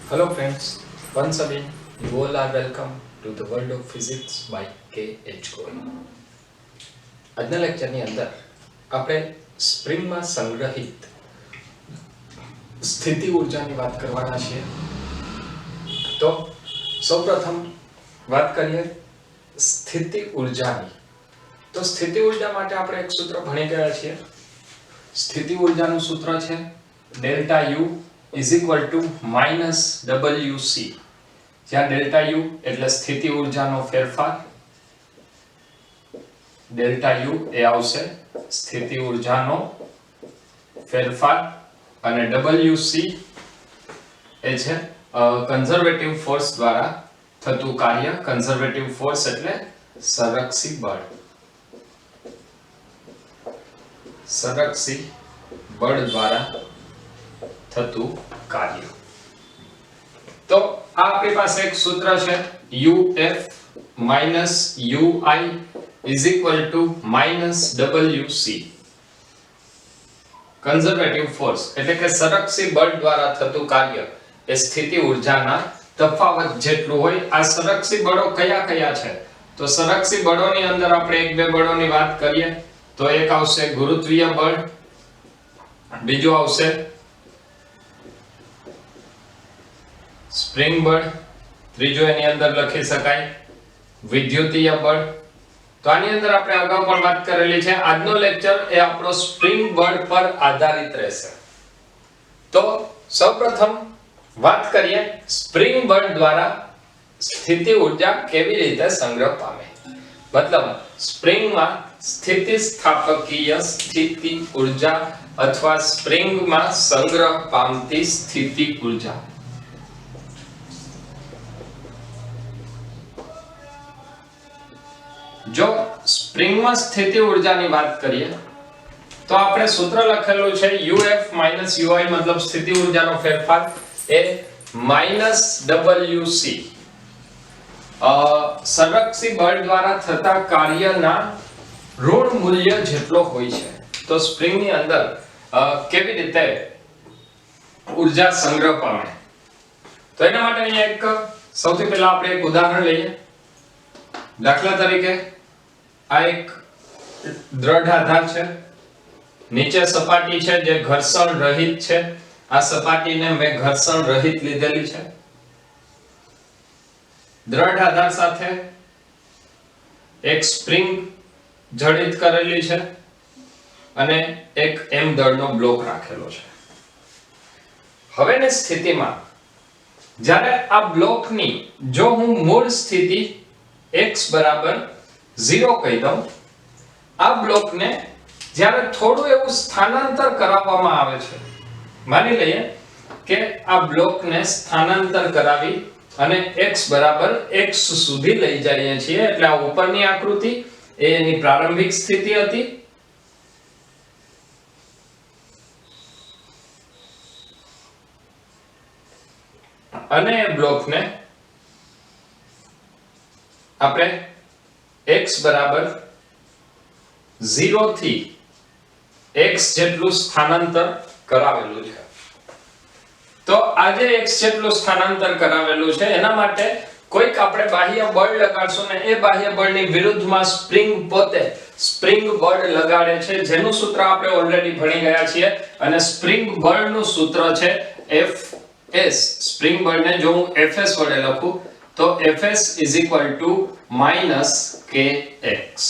Hello friends, once again you all are welcome to the world of physics by K.H. Goel. આજના લેક્ચરની અંદર આપણે સ્પ્રિંગમાં સંગ્રહિત સ્થિતિ ઊર્જાની વાત કરવાના છીએ. તો સૌપ્રથમ વાત કરીએ સ્થિતિ ઊર્જાની. તો સ્થિતિ ઊર્જા માટે આપણે એક સૂત્ર ભણી ગયા છીએ. સ્થિતિ ઊર્જાનું સૂત્ર છે delta U is equal to minus WC. જ્યાં ડેલ્ટા U એટલે સ્થિતિ ઊર્જાનો ફેરફાર, ડેલ્ટા U એ આવશે સ્થિતિ ઊર્જાનો ફેરફાર અને WC એ છે કન્ઝર્વેટિવ ફોર્સ દ્વારા થતું કાર્ય. કન્ઝર્વેટિવ ફોર્સ એટલે સંરક્ષી બળ. સંરક્ષી બળ દ્વારા થતું કાર્ય. તો આ આપણી પાસે એક સૂત્ર છે UF minus UI is equal to minus WC. Conservative force એટલે કે સંરક્ષી બળ દ્વારા થતું કાર્ય એ સ્થિતિ ઊર્જાના તફાવત જેટલું હોય. આ સંરક્ષી બળો કયા કયા છે? તો સંરક્ષી બળોની અંદર આપણે એક બે બળોની વાત કરીએ તો એક આવશે ગુરુત્વીય બળ, બીજું આવશે સ્પ્રિંગ બળ, ત્રીજો એની અંદર લખી શકાય વિદ્યુતીય બળ. તો આની અંદર આપણે અગાઉ પણ વાત કરેલી છે. આજનો લેક્ચર એ આપણો સ્પ્રિંગ બળ પર આધારિત રહેશે. તો સૌપ્રથમ વાત કરીએ સ્પ્રિંગ બળ દ્વારા સ્થિતિ ઊર્જા કેવી રીતે સંગ્રહ પામે. મતલબ સ્પ્રિંગમાં સ્થિતિસ્થાપકીય સ્થિતિ ઊર્જા અથવા સ્પ્રિંગમાં સંગ્રહ પામતી સ્થિતિ ઊર્જા. જો સ્પ્રિંગમાં સ્થિતિ ઊર્જાની વાત કરીએ તો આપણે સૂત્ર લખેલું છે UF UI મતલબ સ્થિતિ ઊર્જાનો ફેરફાર એ -WC સંરક્ષી બળ દ્વારા થતા કાર્યના ઋણ મૂલ્ય જેટલો હોય છે. તો સ્પ્રિંગની અંદર કેવી રીતે ઊર્જા સંગ્રહ પામે તો એના માટે અહીંયા એક સૌથી પહેલા આપણે એક ઉદાહરણ લઈએ. દાખલા તરીકે આ એક દ્રઢ આધાર છે, નીચે સપાટી છે જે ઘર્ષણ રહિત છે. આ સપાટીને મેં ઘર્ષણ રહિત લીધેલી છે. દ્રઢ આધાર સાથે એક સ્પ્રિંગ જડિત કરેલી છે અને એક M દળનો બ્લોક રાખેલો છે. હવેની સ્થિતિમાં જ્યારે આ બ્લોકની જો હું મૂળ સ્થિતિ x બરાબર 0 કહી દઉં, આ બ્લોકને જ્યારે થોડું એવું સ્થાનાંતર કરાવવામાં આવે છે, માની લઈએ કે આ બ્લોકને સ્થાનાંતર કરાવી અને x બરાબર x સુધી લઈ જઈએ છીએ. એટલે આ ઉપરની આકૃતિ એ એની પ્રારંભિક સ્થિતિ હતી. અને એ બ્લોકને આપણે x બરાબર 0 થી x જેટલું સ્થાનાંતર કરાવેલું છે. તો આ જે x જેટલું સ્થાનાંતર કરાવેલું છે એના માટે કોઈક આપણે બાહ્ય બળ લગાડશું ને એ બાહ્ય બળની વિરુદ્ધમાં સ્પ્રિંગ પોતે સ્પ્રિંગ બળ લગાડે છે, જેનું સૂત્ર આપણે ઓલરેડી ભણી ગયા છીએ. અને સ્પ્રિંગ બળનું સૂત્ર છે Fs. સ્પ્રિંગ બળને જો હું Fs વડે લખું તો Fs is equal to minus kx.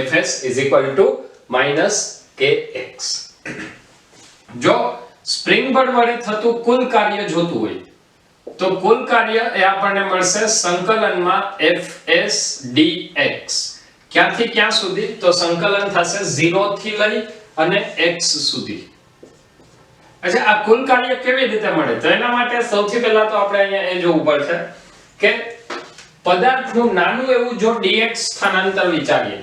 Fs is equal to minus kx. જો સ્પ્રિંગ બળ વડે થતું કુલ કાર્ય જોતું હોય તો કુલ કાર્ય એ આપણને મળશે સંકલનમાં Fs dx. ક્યાંથી ક્યાં સુધી? તો સંકલન થશે 0 થી લઈ અને x સુધી. અચ્છા, આ કુલ કાર્ય કેવી રીતે મળે? તો એના માટે સૌથી પહેલા તો આપણે અહીંયા એ જોવું પડશે કે પદાર્થનું નાનું એવું જો dx સ્થાનાંતર વિચારીએ,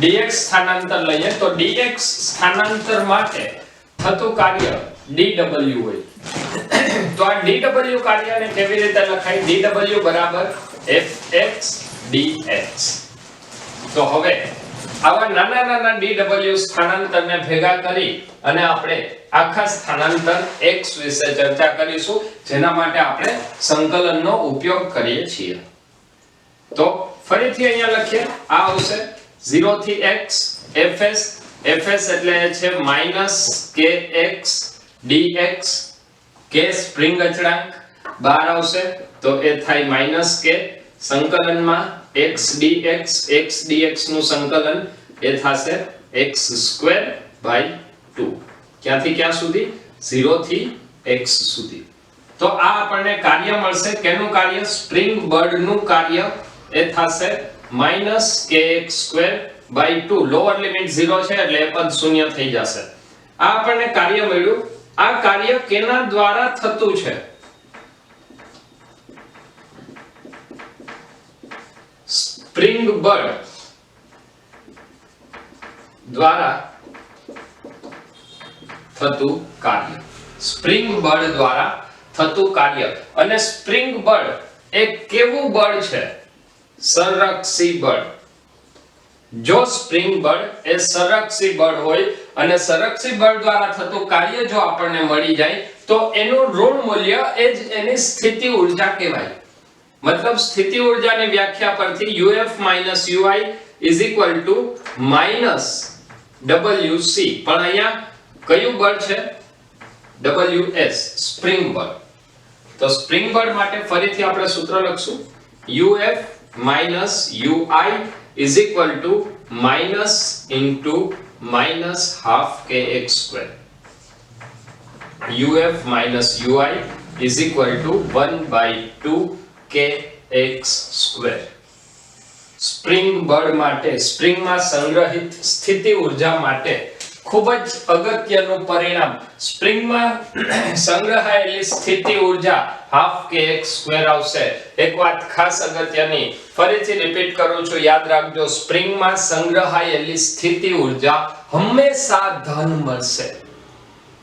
dx સ્થાનાંતર લઈએ તો dx સ્થાનાંતર માટે થતું કાર્ય dw હોય. તો આ dw કાર્યને કેવી રીતે લખાય? dw બરાબર fx dx. તો હવે આવા નાના નાના dw સ્થાનાંતરને ભેગા કરી અને આપણે આખા સ્થાનાંતર x વિશે ચર્ચા કરીશું, જેના માટે આપણે સંકલનનો ઉપયોગ કરીએ છીએ. તો ફરીથી અહીંયા લખીએ, આ આવશે 0 થી x fs એટલે છે -kx dx, k સ્પ્રિંગ અચળાંક બહાર આવશે તો એ થાય -k, સંકલનમાં x dx નું સંકલન એ થશે x²/2. ક્યાંથી ક્યાં સુધી? 0 થી x સુધી. તો આ આપણને કાર્ય મળશે. કેનું કાર્ય? સ્પ્રિંગ બળનું કાર્ય એ થશે -kx²/2. લોઅર લિમિટ 0 છે એટલે એ પદ શૂન્ય થઈ જશે. આ આપણને કાર્ય મળ્યું. આ કાર્ય કેના દ્વારા થતું છે? સ્પ્રિંગ બળ દ્વારા થતું કાર્ય. સ્પ્રિંગ બળ દ્વારા થતું કાર્ય. અને સ્પ્રિંગ બળ એ કેવું બળ છે? સંરક્ષી બળ. જો સ્પ્રિંગ બળ એ સંરક્ષી બળ હોય અને સંરક્ષી બળ દ્વારા થતું કાર્ય જો આપણને મળી જાય તો એનું ઋણ મૂલ્ય એ જ એની સ્થિતિ ઊર્જા કહેવાય. मतलब स्थिति ऊर्जा ની વ્યાખ્યા પરથી uf ui is equal to -wc. પણ અહીંયા કયું બળ છે? ws, સ્પ્રિંગ બળ. તો સ્પ્રિંગ બળ માટે ફરીથી આપણે સૂત્ર લખશું, uf ui is equal to -(-half)kx². uf ui is equal to 1/2 kx². Spring બળ માટે, સ્પ્રિંગમાં સંગ્રહિત સ્થિતિ ઊર્જા માટે ખૂબ જ અગત્યનું પરિણામ, સ્પ્રિંગમાં સંગ્રહાયેલી સ્થિતિ ઊર્જા ½ kx² આવશે. એક વાત ખાસ અગત્યની ફરીથી રિપીટ કરું છું, યાદ રાખજો, સ્પ્રિંગમાં સંગ્રહાયેલી સ્થિતિ ઊર્જા હંમેશા ધન મળશે.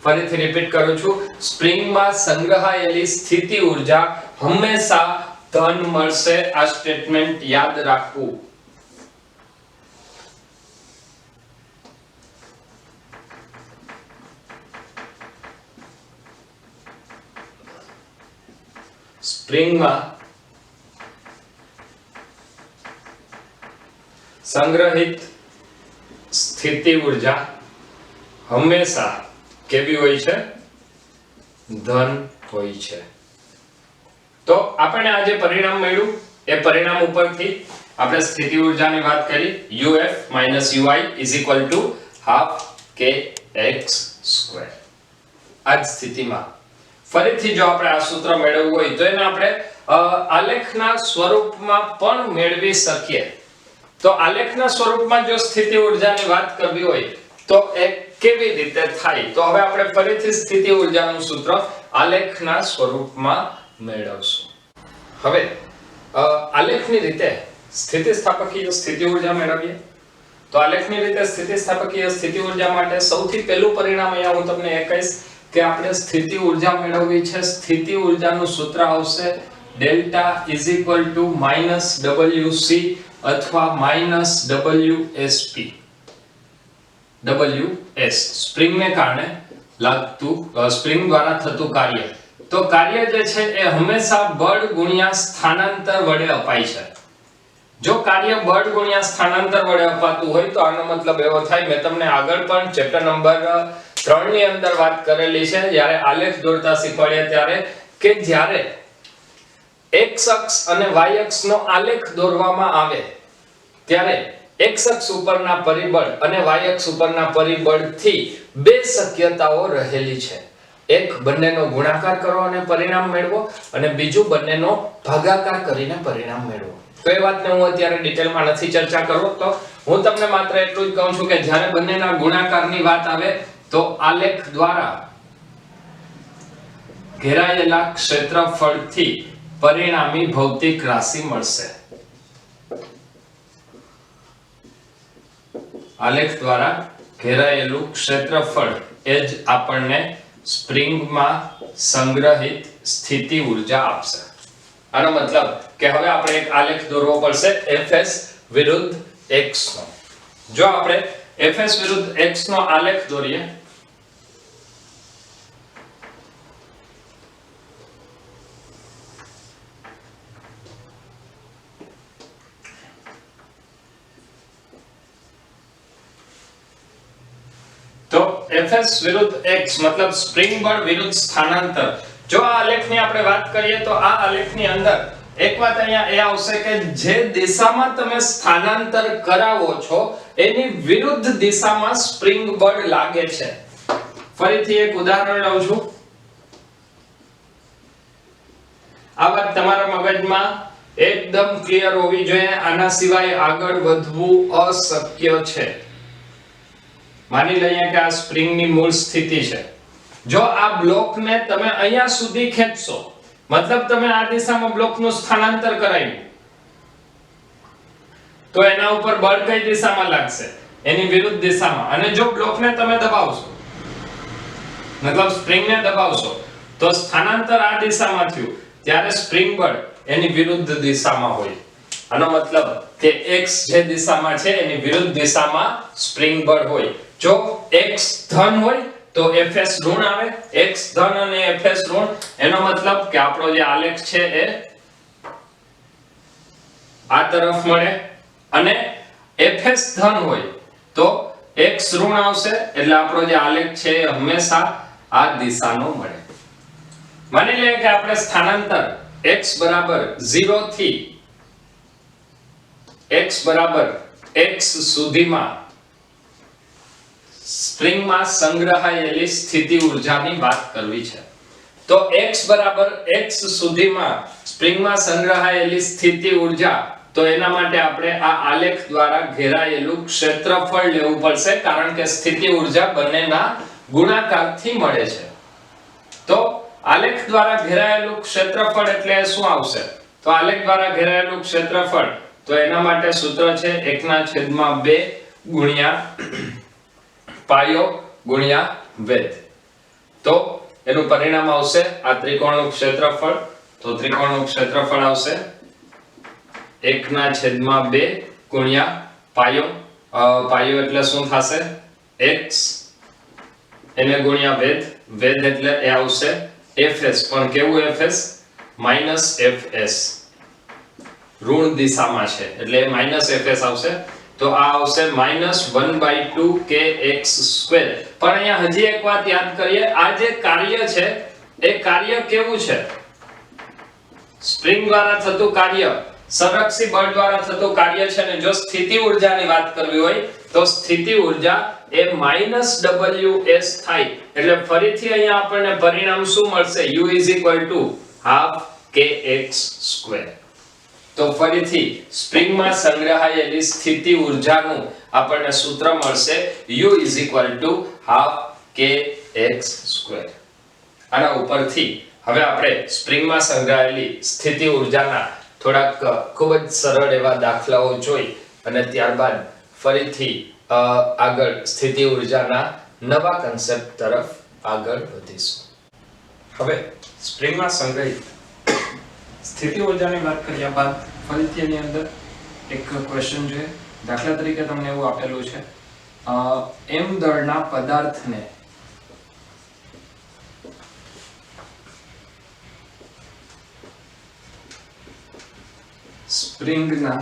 ફરીથી રિપીટ કરું છું, સ્પ્રિંગમાં સંગ્રહાયેલી સ્થિતિ ઊર્જા હંમેશા ધન મળશે. આ સ્ટેટમેન્ટ યાદ રાખવું. સ્પ્રિંગમાં સંગ્રહિત સ્થિતિ ઊર્જા હંમેશા કેવી હોય છે? ધન હોય છે. તો આપણે આ જે પરિણામ મળ્યું એ પરિણામ ઉપરથી આપણે સ્થિતિ ઊર્જાની વાત કરી, uf ui is equal to ½ kx². આ જ સ્થિતિમાં ફરીથી જો આપણે આ સૂત્ર મેળવવું હોય તો એને આપણે આલેખના સ્વરૂપમાં પણ મેળવી શકીએ. તો આલેખના સ્વરૂપમાં જો સ્થિતિ ઊર્જાની વાત કરવી હોય તો એ કેવી રીતે થાય? તો હવે આપણે ફરીથી સ્થિતિ ઊર્જાનું સૂત્ર આલેખના સ્વરૂપમાં મેળવશું. હવે આલેખની રીતે સ્થિતિસ્થાપકીય સ્થિતિ ઊર્જા મેળવીએ. તો આલેખની રીતે સ્થિતિસ્થાપકીય સ્થિતિ ઊર્જા માટે સૌથી પહેલું પરિણામ અહીંયા હું તમને એ કહીશ કે આપણે સ્થિતિ ઊર્જા મેળવવી છે. સ્થિતિ ઊર્જાનું સૂત્ર આવશે delta is equal to -wc અથવા -wsp. ws સ્પ્રિંગને કારણે લાગતું, સ્પ્રિંગ દ્વારા થતું કાર્ય. તો કાર્ય જે છે એ હંમેશા બળ ગુણ્યા સ્થાનાંતર વડે અપાય છે. જો કાર્ય બળ ગુણ્યા સ્થાનાંતર વડે અપાતું હોય તો આનો મતલબ એવો થાય, મેં તમને આગળ પણ ચેપ્ટર નંબર 3 ની અંદર વાત કરેલી છે જ્યારે આલેખ દોરતા શીખવાડ્યા ત્યારે, કે જ્યારે x અક્ષ અને y અક્ષનો આલેખ દોરવામાં આવે ત્યારે x અક્ષ ઉપરના પરિબળ અને y અક્ષ ઉપરના પરિબળથી બે શક્યતાઓ રહેલી છે. એક, બંનેનો ગુણાકાર કરો અને પરિણામ મેળવો, અને બીજું બંનેનો ભાગાકાર કરીને પરિણામ મેળવો. તો એ વાતને હું અત્યારે ડિટેલમાં નથી ચર્ચા કરું, તો હું તમને માત્ર એટલું જ કહું છું કે જ્યારે બંનેના ગુણાકારની વાત આવે તો આલેખ દ્વારા ઘેરાયેલા ક્ષેત્રફળથી પરિણામી ભૌતિક રાશિ મળશે. આલેખ દ્વારા ઘેરાયેલું ક્ષેત્રફળ એ જ આપણને સ્પ્રિંગમાં સંગ્રહિત સ્થિતિ ઊર્જા આપશે. આનો મતલબ કે હવે આપણે એક આલેખ દોરવો પડશે fs વિરુદ્ધ x નો. જો આપણે Fs વિરુદ્ધ x નો આલેખ દોરીએ તો Fs વિરુદ્ધ x મતલબ સ્પ્રિંગ બળ વિરુદ્ધ સ્થાનાંતર. જો આ આલેખની આપણે વાત કરીએ તો આ આલેખની અંદર એક વાત અહીંયા એ આવશે કે જે દિશામાં તમે સ્થાનાંતર કરાવો છો એની વિરુદ્ધ દિશામાં સ્પ્રિંગ બળ લાગે છે. ફરીથી એક ઉદાહરણ લઉં છું. આ વાત તમારા મગજમાં એકદમ ક્લિયર હોવી જોઈએ. આના સિવાય આગળ વધવું અશક્ય છે. માની લઈએ કે આ સ્પ્રિંગની મૂળ સ્થિતિ છે. જો આ બ્લોકને તમે અહીંયા સુધી ખેંચશો મતલબ તમે આ દિશામાં બ્લોકનું સ્થાનાંતર કરાવ્યું તો એના ઉપર બળ કઈ દિશામાં લાગશે? એની વિરુદ્ધ દિશામાં. અને જો બ્લોકને તમે દબાવશો મતલબ સ્પ્રિંગને દબાવશો તો સ્થાનાંતર આ દિશામાં થયું ત્યારે સ્પ્રિંગ બળ એની વિરુદ્ધ દિશામાં હોય. આનો મતલબ કે x જે દિશામાં છે એની વિરુદ્ધ દિશામાં સ્પ્રિંગ બળ હોય. જો x ધન હોય તો Fs ઋણ આવે. x ધન અને Fs ઋણ એનો મતલબ કે આપણો જે આલેખ છે એ આ તરફ મળે અને Fs ધન હોય તો x ઋણ આવશે એટલે આપણો જે આલેખ છે એ હંમેશા આ દિશાનો મળે. માની લઈએ કે આપણે સ્થાનાંતર x બરાબર 0 થી x બરાબર x સુધીમાં સ્પ્રિંગમાં સંગ્રહાયેલી સ્થિતિ ઊર્જાની વાત કરવી છે. તો x બરાબર x સુધીમાં સ્પ્રિંગમાં સંગ્રહાયેલી સ્થિતિ ઊર્જા તો એના માટે આપણે આ આલેખ દ્વારા ઘેરાયેલું ક્ષેત્રફળ લેવું પડશે કારણ કે સ્થિતિ ઊર્જા બંનેના ગુણાકારથી મળે છે. તો આલેખ દ્વારા ઘેરાયેલું ક્ષેત્રફળ એટલે શું આવશે? તો આલેખ દ્વારા ઘેરાયેલું ક્ષેત્રફળ તો એના માટે સૂત્ર છે 1/2 ગુણ્યા પાયો ગુણ્યા વેધ. તો એનું પરિણામ આવશે આ ત્રિકોણનું ક્ષેત્રફળ. તો ત્રિકોણનું ક્ષેત્રફળ આવશે 1/2 ગુણ્યા પાયો. પાયો એટલે શું થશે? x એને ગુણ્યા વેધ. વેધ એટલે એ આવશે Fs. પણ કેવું Fs? -Fs. ઋણ દિશામાં છે એટલે -Fs આવશે. તો આ આવશે -1/2 kx². પણ અહીંયા હજી એક વાત યાદ કરીએ. આ જે કાર્ય છે એ કાર્ય કેવું છે? સ્પ્રિંગ દ્વારા થતું કાર્ય સંરક્ષી બળ દ્વારા થતું કાર્ય છે. ને જો સ્થિતિ ઊર્જાની વાત કરવી હોય તો સ્થિતિ ઊર્જા એ -ws થાય. એટલે ફરીથી અહીંયા આપણને પરિણામ શું મળશે? u = 12 kx². તો ફરીથી સ્પ્રિંગમાં સંગ્રહાયેલી સ્થિતિ ઊર્જાનું આપણને સૂત્ર મળશે u = 12 kx². આના ઉપરથી હવે આપણે સ્પ્રિંગમાં સંગ્રહાયેલી સ્થિતિ ઊર્જાના થોડાક ખૂબ જ સરળ એવા દાખલાઓ જોઈ અને ત્યારબાદ ફરીથી આગળ સ્થિતિ ઊર્જાના નવા કન્સેપ્ટ તરફ આગળ વધીશું. હવે સ્પ્રિંગમાં સંગ્રહિત સ્થિતિ ઊર્જાની વાત કર્યા બાદ ફરીથી એની અંદર એક ક્વેશ્ચન છે. દાખલા તરીકે તમને એવું આપેલું છે m દળના પદાર્થને સ્પ્રિંગના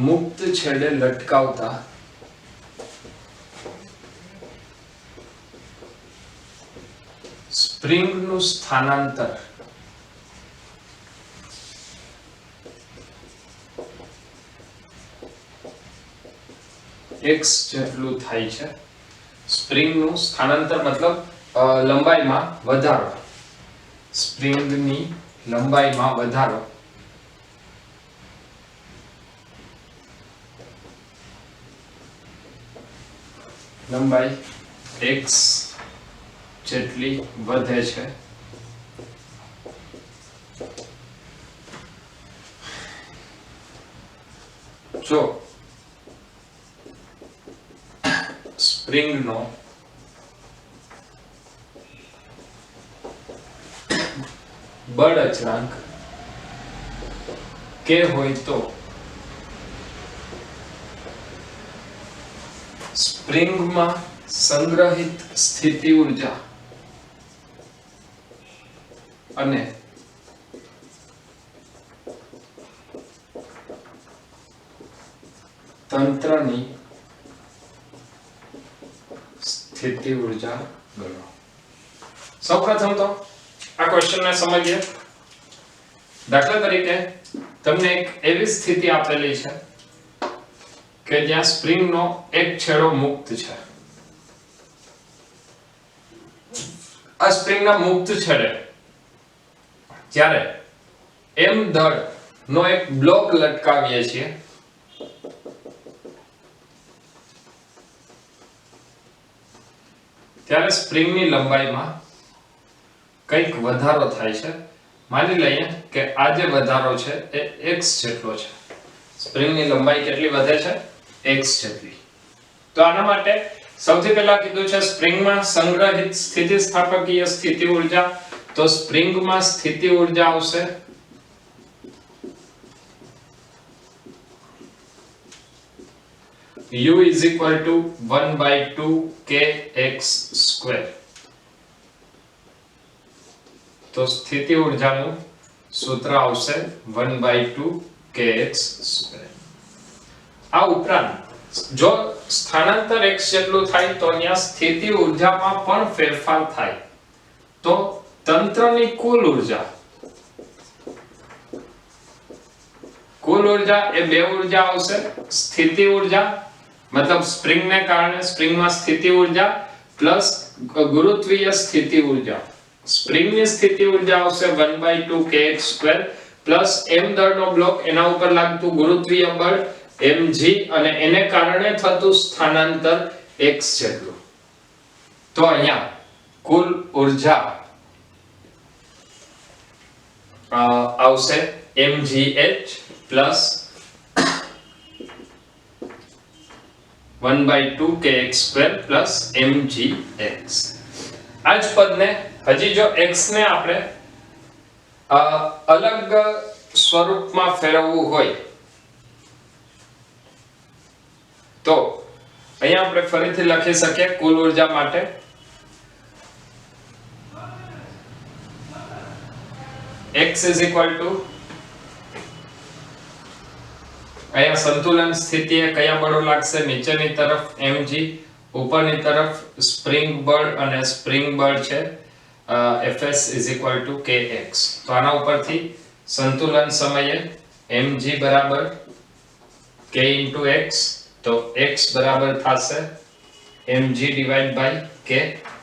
મુક્ત છેડે લટકાવતા સ્પ્રિંગનું સ્થાનાંતર x જેટલું થાય છે. સ્પ્રિંગનું સ્થાનાંતર મતલબ લંબાઈમાં વધારો. સ્પ્રિંગની લંબાઈમાં વધારો લંબાઈ x જેટલી વધે છે જો સ્પ્રિંગનો બળ અચળાંક k હોય તો સ્પ્રિંગમાં સંગ્રહિત સ્થિતિ ઊર્જા અને તંત્રની સ્થિતિ ઊર્જા ગણો. સૌપ્રથમ તો આ ક્વેશ્ચનને સમજીએ. દાખલા તરીકે તમને એક એવી સ્થિતિ આપેલી છે કે જ્યાં સ્પ્રિંગનો એક છેડો મુક્ત છે. આ સ્પ્રિંગના મુક્ત છેડે જ્યારે m દળનો એક બ્લોક લટકાવીએ છીએ ત્યારે સ્પ્રિંગની લંબાઈમાં કંઈક વધારો થાય છે. માની લઈએ કે આ જે વધારો છે એ x જેટલો છે. સ્પ્રિંગની લંબાઈ કેટલી વધે છે? x જેટલી. તો આના માટે સૌથી પહેલા કીધું છે સ્પ્રિંગમાં સંગ્રહિત સ્થિતિસ્થાપકીય સ્થિતિ ઊર્જા. તો સ્પ્રિંગમાં સ્થિતિ ઊર્જા આવશે U is equal to 1/2 kx². તો સ્થિતિ ઊર્જાનું સૂત્ર આવશે 1/2 kx². આ ઉપરાંત જો સ્થાનાંતર x જેટલું થાય તો અહીંયા સ્થિતિ ઊર્જામાં પણ ફેરફાર થાય. તો તંત્રની કુલ ઊર્જા એ બે ઊર્જા આવશે. સ્થિતિ ઊર્જા मतलब स्प्रिंग ने कारण स्प्रिंग में स्थिति ऊर्जा प्लस गुरुत्वीय स्थिति ऊर्जा. स्प्रिंग ની સ્થિતિ ऊर्जा આવશે 1/2 kx² પ્લસ m દળનો બ્લોક એના ઉપર લાગતું ગુરુત્વીય બળ mg અને એને કારણે થતું સ્થાનાંતર x જેટલું. તો અહીંયા કુલ ઊર્જા આવશે mgh plus 1/2 kx² plus mgx. આ જ પદને હજી જો x ને આપણે અલગ સ્વરૂપમાં ફેરવવું હોય તો અહીંયા આપણે ફરીથી લખી શકીએ કુલ ઊર્જા માટે x is equal to અહીંયા સંતુલન સ્થિતિએ કયા બળો લાગશે? નીચેની તરફ mg, ઉપરની તરફ સ્પ્રિંગ બળ અને સ્પ્રિંગ બળ છે Fs is equal to kx. તો આના ઉપરથી સંતુલન સમયે mg બરાબર k into x, તો x બરાબર થશે mg divided by k.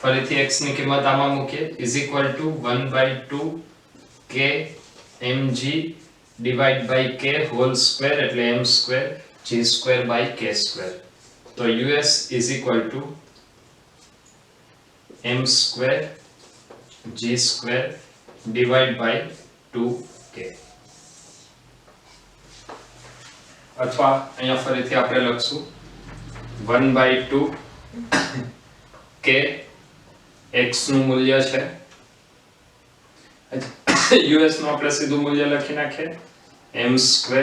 ફરીથી x ની કિંમત આમાં મૂકીએ is equal to 1/2 k mg divided by k whole square એટલે m² g² by k². તો us is equal to m² g² divided by 2k. અથવા અહીંયા ફરીથી આપણે લખશું 1/2 k x નું મૂલ્ય છે. us નું આપણે સીધું મૂલ્ય લખી નાખીએ m²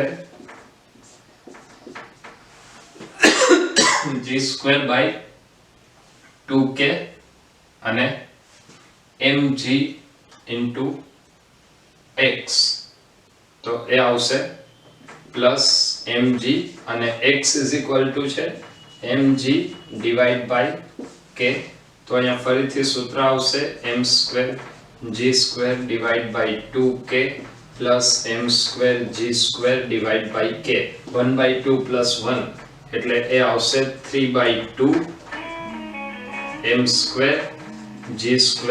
g² by 2k અને mg into x. તો એ આવશે પ્લસ mg અને x is equal to છે mg divided by k. તો અહીંયા ફરીથી સૂત્ર આવશે m² g² divided by 2k plus m² g² divided by k. 1/2 plus 1 એટલે એ આવશે 3/2 m² g²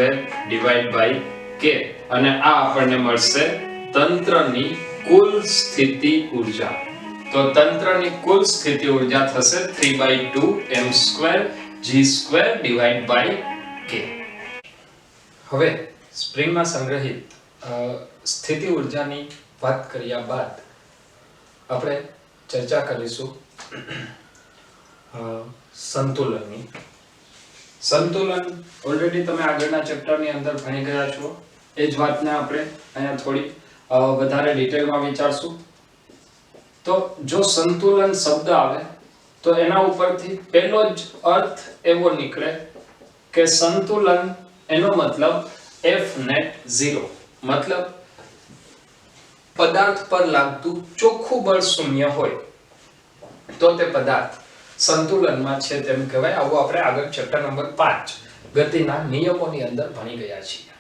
divided by k. અને આ આપણને મળશે તંત્રની કુલ સ્થિતિ ઊર્જા. તો તંત્રની કુલ સ્થિતિ ઊર્જા થશે 3/2 m² g² divided by k. હવે સ્પ્રિંગમાં સંગ્રહિત સ્થિતિ ઊર્જાની વાત કર્યા બાદ આપણે ચર્ચા કરીશું સંતુલનની. સંતુલન ઓલરેડી તમે આગળના ચેપ્ટરની અંદર ભણી ગયા છો. એ જ વાતને આપણે અહીંયા થોડી વધારે ડિટેલમાં વિચારશું. તો જો સંતુલન શબ્દ આવે તો એના ઉપરથી પહેલો જ અર્થ એવો નીકળે કે સંતુલન એનો મતલબ F net 0 મતલબ પદાર્થ પર લાગતું ચોખ્ખું બળ શૂન્ય હોય તો તે પદાર્થ સંતુલનમાં છે તેમ કહેવાય. આવું આપણે આગળ ચેપ્ટર નંબર 5 ગતિના નિયમોની અંદર ભણી ગયા છીએ.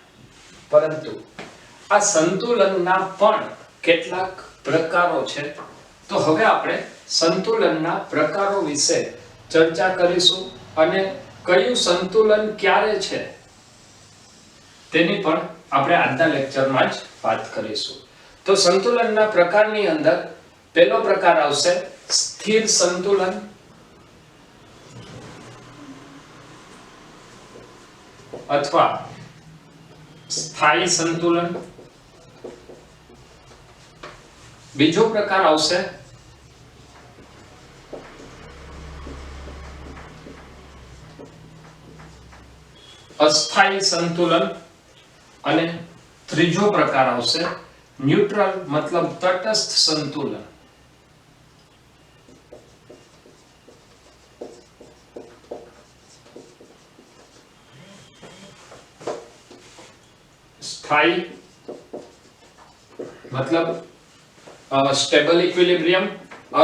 પરંતુ આ સંતુલનના પણ કેટલાક પ્રકારો છે. તો હવે આપણે સંતુલનના પ્રકારો વિશે ચર્ચા કરીશું અને કયું સંતુલન ક્યારે છે તેની પણ આપણે આજના લેક્ચરમાં જ વાત કરીશું. તો સંતુલનના પ્રકારની અંદર પહેલો પ્રકાર આવશે સ્થિર સંતુલન, અથવા સ્થાયી સંતુલન. બીજો પ્રકાર આવશે અસ્થાયી સંતુલન અને ત્રીજો પ્રકાર આવશે ન્યુટ્રલ મતલબ તટસ્થ સંતુલન. સ્થાયી મતલબ સ્ટેબલ ઇક્વિલિબ્રિયમ,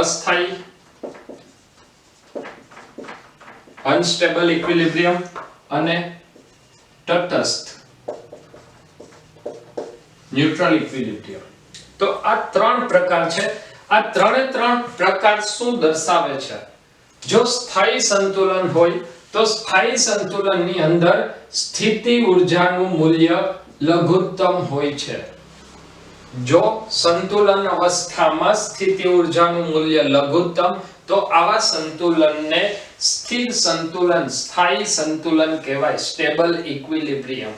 અસ્થાયી અનસ્ટેબલ ઇક્વિલિબ્રિયમ અને તટસ્થ ન્યુટ્રલ ઇક્વિલિબ્રિયમ. તો આ ત્રણ પ્રકાર છે. આ ત્રણે ત્રણ પ્રકાર શું દર્શાવે છે? જો સ્થાયી સંતુલન હોય તો સ્થાયી સંતુલનની અંદર સ્થિતિ ઊર્જાનું મૂલ્ય લઘુત્તમ હોય છે. જો સંતુલન અવસ્થામાં સ્થિતિ ઊર્જાનું મૂલ્ય લઘુત્તમ તો આવા સંતુલનને સ્થિર સંતુલન, સ્થાયી સંતુલન કહેવાય, સ્ટેબલ ઇક્વિલિબ્રિયમ.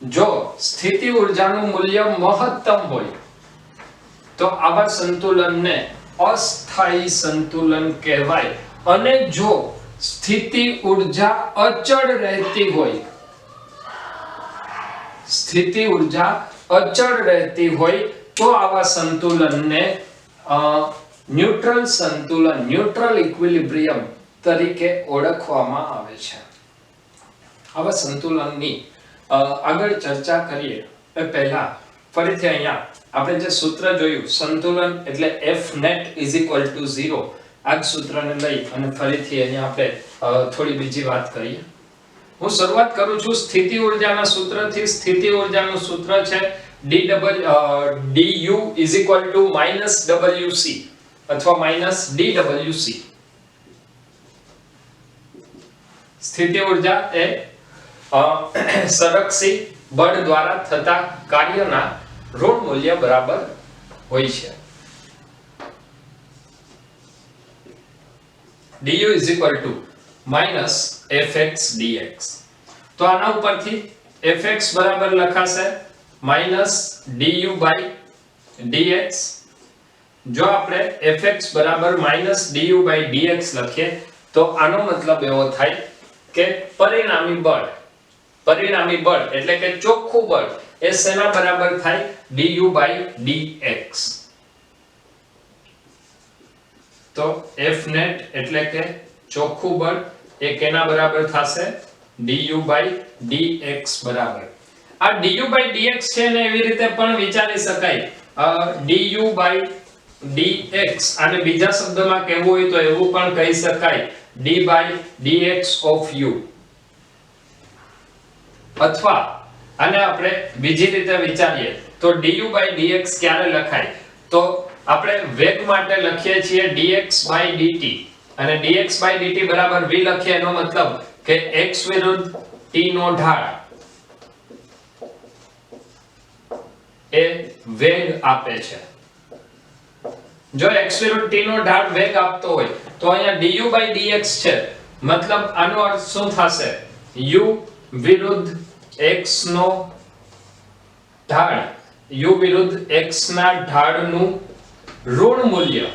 જો સ્થિતિ ઊર્જાનું મૂલ્ય મહત્તમ હોય તો આવા સંતુલનને અસ્થાયી સંતુલન કહેવાય. અને જો સ્થિતિ ઊર્જા અચળ રહેતી હોય, સ્થિતિ ઊર્જા અચળ રહેતી હોય તો આવા સંતુલનને ન્યુટ્રલ સંતુલન, ન્યુટ્રલ ઇક્વિલિબ્રિયમ તરીકે ઓળખવામાં આવે છે. આવા સંતુલનની આગળ ચર્ચા કરીએ એ પહેલા ફરીથી અહીંયા આપણે જે સૂત્ર જોયું સંતુલન એટલે F net = 0, આ જ સૂત્રને લઈ અને ફરીથી અહીંયા આપણે થોડી બીજી વાત કરીએ. હું શરૂઆત કરું છું સ્થિતિ ઊર્જાના સૂત્રથી. સ્થિતિ ઊર્જાનું સૂત્ર છે du = -wc અથવા -dwc. સ્થિતિ ઊર્જા એ સંરક્ષી બળ દ્વારા થતા કાર્યના ઋણ મૂલ્ય બરાબર હોય છે. du = -fx dx. તો આના ઉપરથી fx બરાબર લખાશે -du/dx. જો આપણે fx બરાબર -du/dx લખીએ તો આનો મતલબ એવો થાય કે પરિણામી બળ એટલે કે ચોખ્ખું બળ એ શેના બરાબર થાય? du/dx. તો F net એટલે કે ચોખ્ખું બળ એ કેના બરાબર થશે? du/dx બરાબર. આ du/dx છે ને એવી રીતે પણ વિચારી શકાય du/dx, આને બીજા શબ્દમાં કહેવું હોય તો એવું પણ કહી શકાય d/dx of u. અથવા આને આપણે બીજી રીતે વિચારીએ તો du/dx ક્યારે લખાય? તો આપણે વેગ માટે લખીએ છીએ dx/dt અને dx/dt બરાબર v લખીએ એનો મતલબ કે x વિરુદ્ધ t નો ઢાળ એ વેગ આપે છે. જો x વિરુદ્ધ t નો ઢાળ વેગ આપતો હોય તો અહીંયા du/dx છે, મતલબ આનો અર્થ શું થશે? u વિરુદ્ધ x નો ઢાળ, u વિરુદ્ધ x ના ઢાળનું ઋણ મૂલ્ય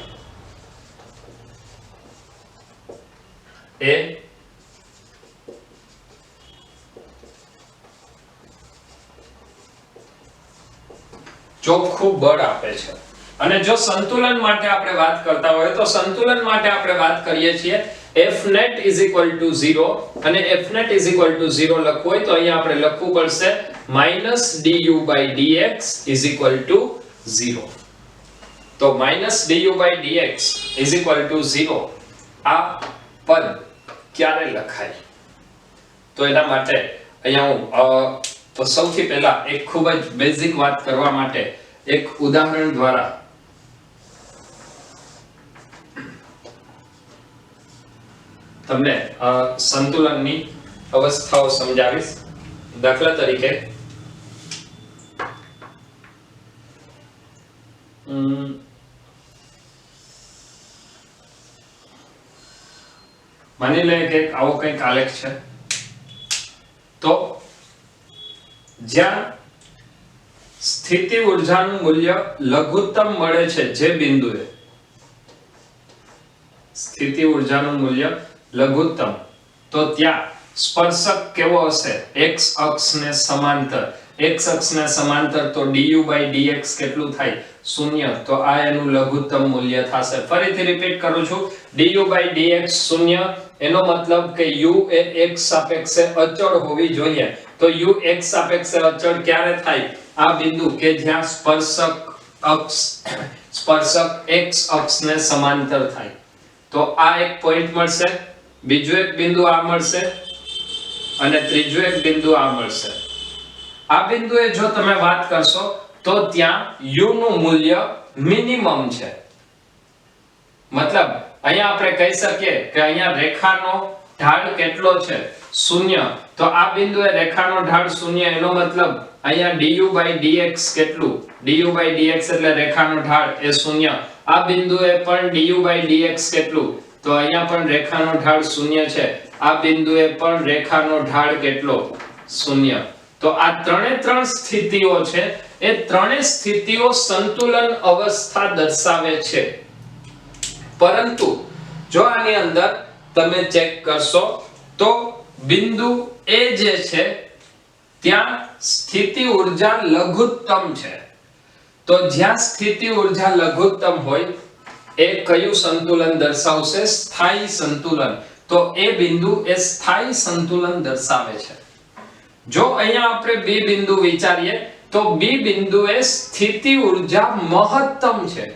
એ ચોખ્ખું બળ આપે છે. અને જો સંતુલન માટે આપણે વાત કરતા હોય તો સંતુલન માટે આપણે વાત કરીએ છીએ Fnet = 0 અને Fnet = 0 લખવું હોય તો અહીંયા આપણે લખવું પડશે -du/dx = 0. તો -du/dx = 0 આ પદ ક્યારે લખાય? તો એના માટે અહીંયા હું સૌથી પહેલા એક ખૂબ જ બેઝિક વાત કરવા માટે એક ઉદાહરણ દ્વારા તમને સંતુલનની અવસ્થાઓ સમજાવીશ. દાખલા તરીકે માની લઈએ કે આવો કંઈક આલેખ છે, તો જ્યાં સ્થિતિ ઊર્જાનું મૂલ્ય લઘુત્તમ મળે છે, જે બિંદુએ સ્થિતિ ઊર્જાનું મૂલ્ય લઘુત્તમ, તો ત્યાં સ્પર્શક કેવો હશે? x અક્ષને સમાંતર. x અક્ષને સમાંતર તો du/dx કેટલું થાય? 0. તો આ એનું લઘુત્તમ મૂલ્ય થશે. ફરીથી રિપીટ કરું છું, du/dx 0 એનો મતલબ કે u એ x સાપેક્ષે અચળ હોવી જોઈએ. તો u x સાપેક્ષે અચળ ક્યારે થાય? આ બિંદુ કે જ્યાં સ્પર્શક x અક્ષને સમાંતર થાય. તો આ એક પોઈન્ટ મળશે, બીજો એક બિંદુ આ મળશે અને ત્રીજો એક બિંદુ આ મળશે. આ બિંદુએ જો તમે વાત કરશો તો ત્યાં u નું મૂલ્ય મિનિમમ છે. મતલબ અહીંયા આપણે કહી શકીએ કે અહીંયા રેખાનો ઢાળ કેટલો છે? 0. તો આ બિંદુએ રેખાનો ઢાળ 0 એનો મતલબ અહીંયા du/dx કેટલું? du/dx એટલે રેખાનો ઢાળ એ 0. આ બિંદુએ પણ du/dx કેટલું? તો અહીંયા પણ રેખાનો ઢાળ 0 છે. આ બિંદુએ પણ રેખાનો ઢાળ કેટલો? 0. તો આ ત્રણ સ્થિતિઓ છે, એ ત્રણેય સ્થિતિઓ સંતુલન અવસ્થા દર્શાવે છે. પરંતુ જો આની અંદર તમે ચેક કરશો તો બિંદુ A જે છે ત્યાં સ્થિતિ ઊર્જા લઘુત્તમ છે. તો જ્યાં સ્થિતિ ઊર્જા લઘુત્તમ હોય એ કયું સંતુલન દર્શાવશે? સ્થાયી સંતુલન. તો એ બિંદુ એ સ્થાયી સંતુલન દર્શાવે છે. જો અહીંયા આપણે B બિંદુ વિચારીએ તો B બિંદુએ સ્થિતિ ઊર્જા મહત્તમ છે.